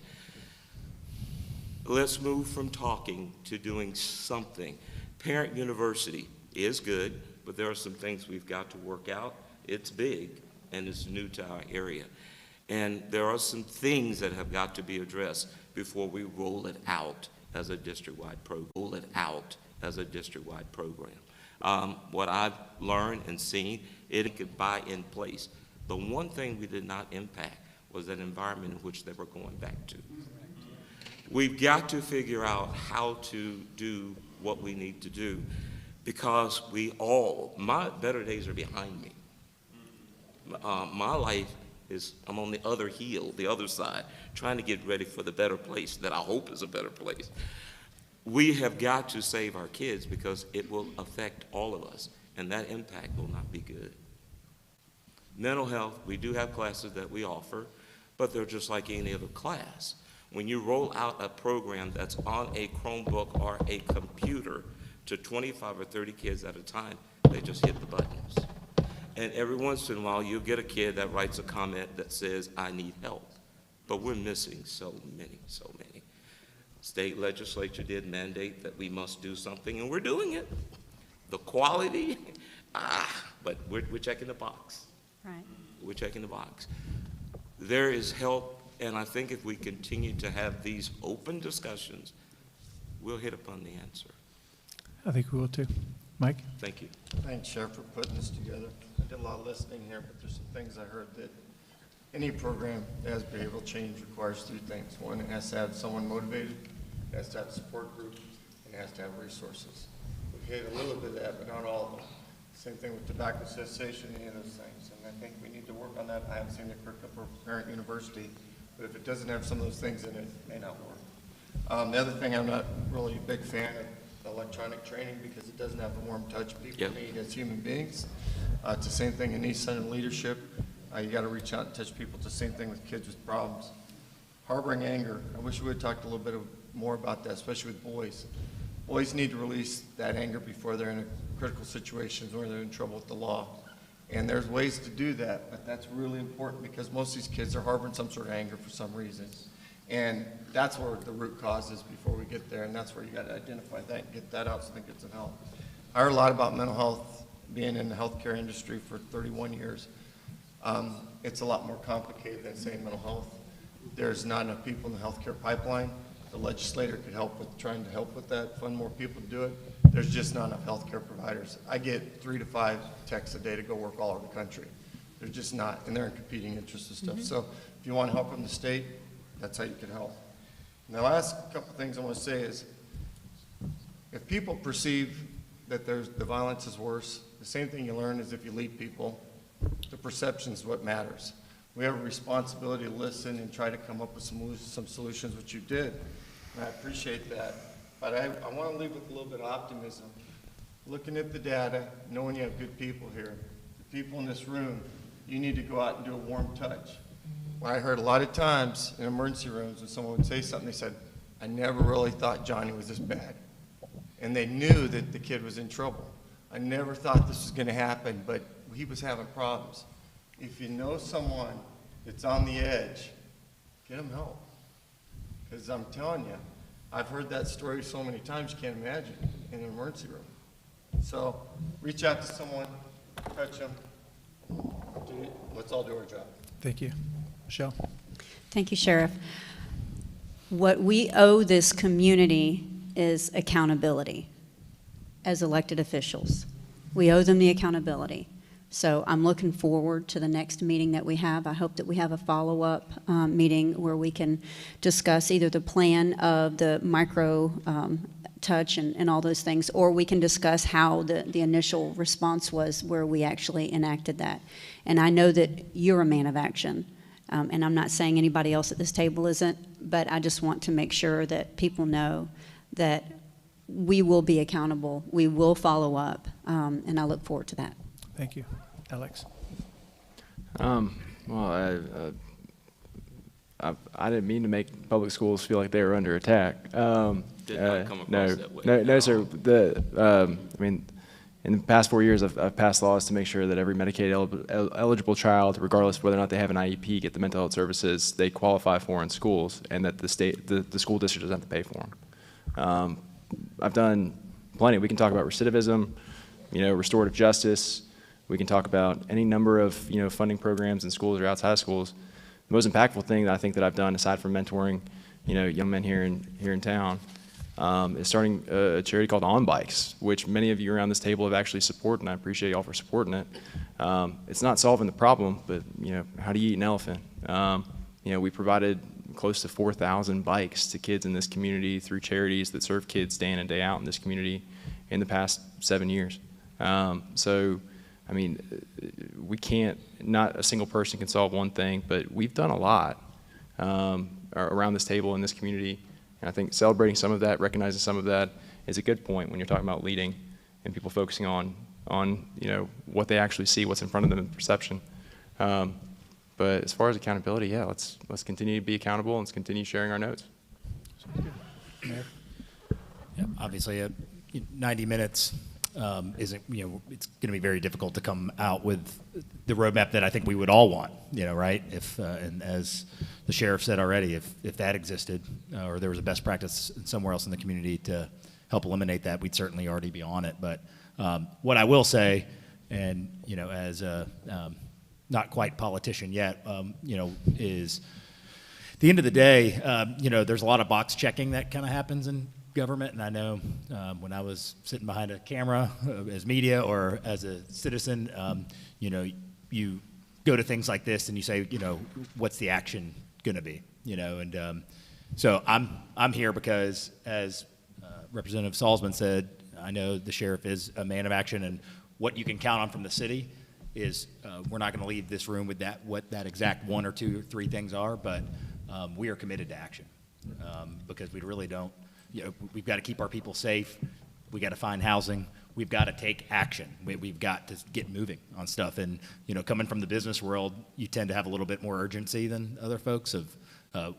Let's move from talking to doing something. Parent University is good, but there are some things we've got to work out. It's big, and it's new to our area. And there are some things that have got to be addressed before we roll it out as a district-wide program. What I've learned and seen, it could buy in place. The one thing we did not impact was that environment in which they were going back to. We've got to figure out how to do what we need to do, because my better days are behind me. My life is, I'm on the other heel, the other side, trying to get ready for the better place that I hope is a better place. We have got to save our kids because it will affect all of us, and that impact will not be good. Mental health, we do have classes that we offer, but they're just like any other class. When you roll out a program that's on a Chromebook or a computer to 25 or 30 kids at a time, they just hit the buttons. And every once in a while, you'll get a kid that writes a comment that says, I need help. But we're missing so many. State legislature did mandate that we must do something, and we're doing it. The quality, but we're checking the box. Right. We're checking the box. There is help, and I think if we continue to have these open discussions, we'll hit upon the answer. I think we will too. Mike? Thank you. Thanks, Sheriff, for putting this together. I did a lot of listening here, but there's some things I heard that any program that has behavioral change requires three things. One, it has to have someone motivated, it has to have a support group, and it has to have resources. We hit a little bit of that, but not all of them. Same thing with tobacco cessation, any of those things. And I think we need to work on that. I haven't seen the curriculum for Parent University, but if it doesn't have some of those things in it, it may not work. The other thing, I'm not really a big fan of electronic training because it doesn't have the warm touch people need as human beings. It's the same thing in East Center leadership. You got to reach out and touch people. It's the same thing with kids with problems. Harboring anger. I wish we would have talked a little bit more about that, especially with boys. Boys need to release that anger before they're in a critical situations where they're in trouble with the law. And there's ways to do that, but that's really important because most of these kids are harboring some sort of anger for some reason. And that's where the root cause is before we get there, and that's where you got to identify that and get that out so they get some help. I heard a lot about mental health being in the healthcare industry for 31 years. It's a lot more complicated than saying mental health. There's not enough people in the healthcare pipeline. The legislator could help with trying to help with that, fund more people to do it. There's just not enough healthcare providers. I get 3 to 5 texts a day to go work all over the country. There's just not, and they're in competing interests and stuff. So if you want help from the state, that's how you can help. And the last couple things I want to say is, if people perceive that the violence is worse, the same thing you learn is if you lead people, the perception is what matters. We have a responsibility to listen and try to come up with some solutions, which you did, and I appreciate that. But I want to leave with a little bit of optimism. Looking at the data, knowing you have good people here, the people in this room, you need to go out and do a warm touch. I heard a lot of times in emergency rooms when someone would say something, they said, I never really thought Johnny was this bad. And they knew that the kid was in trouble. I never thought this was going to happen, but he was having problems. If you know someone that's on the edge, get them help. Because I'm telling you, I've heard that story so many times you can't imagine in an emergency room. So reach out to someone, touch them. Let's all do our job. Thank you. Michelle? Thank you, Sheriff. What we owe this community is accountability as elected officials. We owe them the accountability. So I'm looking forward to the next meeting that we have. I hope that we have a follow-up meeting where we can discuss either the plan of the micro touch and all those things, or we can discuss how the initial response was where we actually enacted that. And I know that you're a man of action, and I'm not saying anybody else at this table isn't, but I just want to make sure that people know that we will be accountable, we will follow up, and I look forward to that. Thank you. Alex? Well, I didn't mean to make public schools feel like they were under attack. Did not come across that way. No, sir. I mean, in the past 4 years, I've passed laws to make sure that every Medicaid eligible child, regardless of whether or not they have an IEP, get the mental health services they qualify for in schools, and that the school district doesn't have to pay for them. I've done plenty. We can talk about recidivism, restorative justice. We can talk about any number of funding programs in schools or outside of schools. The most impactful thing that I think that I've done, aside from mentoring young men here in town, is starting a charity called On Bikes, which many of you around this table have actually supported, and I appreciate y'all for supporting it. It's not solving the problem, but how do you eat an elephant? We provided close to 4,000 bikes to kids in this community through charities that serve kids day in and day out in this community in the past 7 years. We can't, not a single person can solve one thing, but we've done a lot around this table in this community. And I think celebrating some of that, recognizing some of that is a good point when you're talking about leading and people focusing on what they actually see, what's in front of them in perception. But as far as accountability, yeah, let's continue to be accountable and let's continue sharing our notes. Yeah, obviously, 90 minutes isn't, it's going to be very difficult to come out with the roadmap that I think we would all want, right? If, and as the sheriff said already, if that existed or there was a best practice somewhere else in the community to help eliminate that, we'd certainly already be on it. But what I will say, and, as a not quite politician yet, is at the end of the day, there's a lot of box checking that kind of happens in government, and I know when I was sitting behind a camera as media or as a citizen, you go to things like this and you say, what's the action going to be, and so I'm here because, as Representative Salzman said, I know the sheriff is a man of action, and what you can count on from the city is we're not going to leave this room with what that exact 1 or 2 or 3 things are, but we are committed to action because we really don't. We've got to keep our people safe. We got to find housing. We've got to take action. We've got to get moving on stuff. And coming from the business world, you tend to have a little bit more urgency than other folks of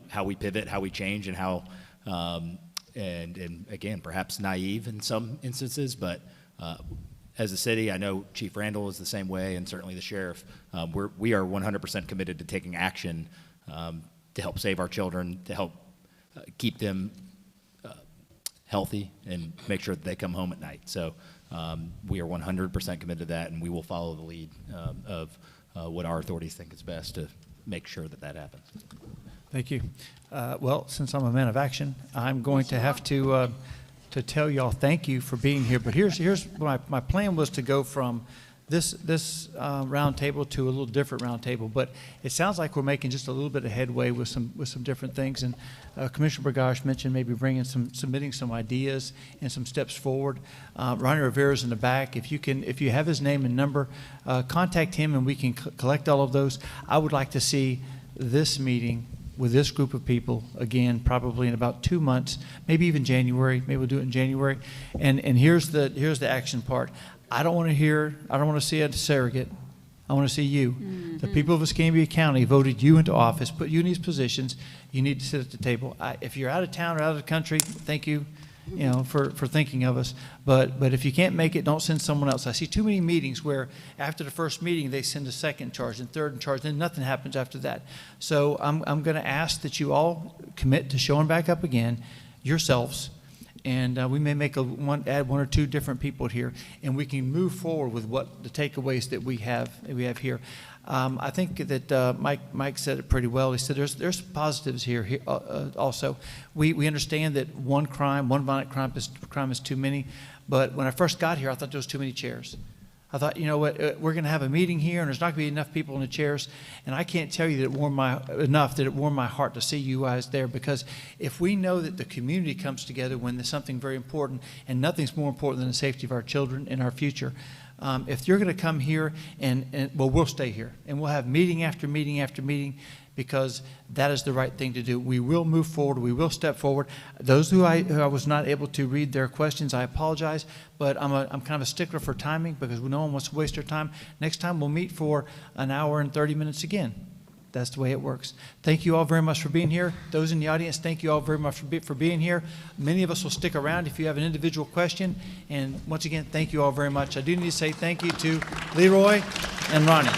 how we pivot, how we change, and how and again, perhaps naive in some instances, but as a city, I know Chief Randall is the same way, and certainly the sheriff. We are 100% committed to taking action to help save our children, to help keep them healthy, and make sure that they come home at night. So we are 100% committed to that, and we will follow the lead of what our authorities think is best to make sure that that happens. Thank you. Well, since I'm a man of action, I'm going to have to tell y'all thank you for being here. But here's my plan was to go from this round table to a little different round table. But it sounds like we're making just a little bit of headway with some different things. And Commissioner Bergosh mentioned maybe submitting some ideas and some steps forward. Ronnie Rivera's in the back. If you have his name and number, contact him and we can collect all of those. I would like to see this meeting with this group of people again, probably in about 2 months, maybe even January. Maybe we'll do it in January. And here's the action part. I don't want to see a surrogate. I want to see you. Mm-hmm. The people of Escambia County voted you into office, put you in these positions. You need to sit at the table. If you're out of town or out of the country, thank you, for thinking of us. But if you can't make it, don't send someone else. I see too many meetings where after the first meeting they send a second charge and third in charge, and nothing happens after that. So I'm going to ask that you all commit to showing back up again yourselves. And we may add 1 or 2 different people here, and we can move forward with what the takeaways that we have here. I think that Mike said it pretty well. He said there's positives here also. We understand that one violent crime is too many, but when I first got here, I thought there was too many chairs. I thought, you know what, we're going to have a meeting here, and there's not going to be enough people in the chairs. And I can't tell you that it warmed my heart to see you guys there, because if we know that the community comes together when there's something very important, and nothing's more important than the safety of our children and our future, if you're going to come here well, we'll stay here, and we'll have meeting after meeting after meeting, because that is the right thing to do. We will move forward. We will step forward. Those who I was not able to read their questions, I apologize, but I'm kind of a stickler for timing because no one wants to waste their time. Next time we'll meet for an hour and 30 minutes again. That's the way it works. Thank you all very much for being here. Those in the audience, thank you all very much for being here. Many of us will stick around if you have an individual question. And once again, thank you all very much. I do need to say thank you to Leroy and Ronnie.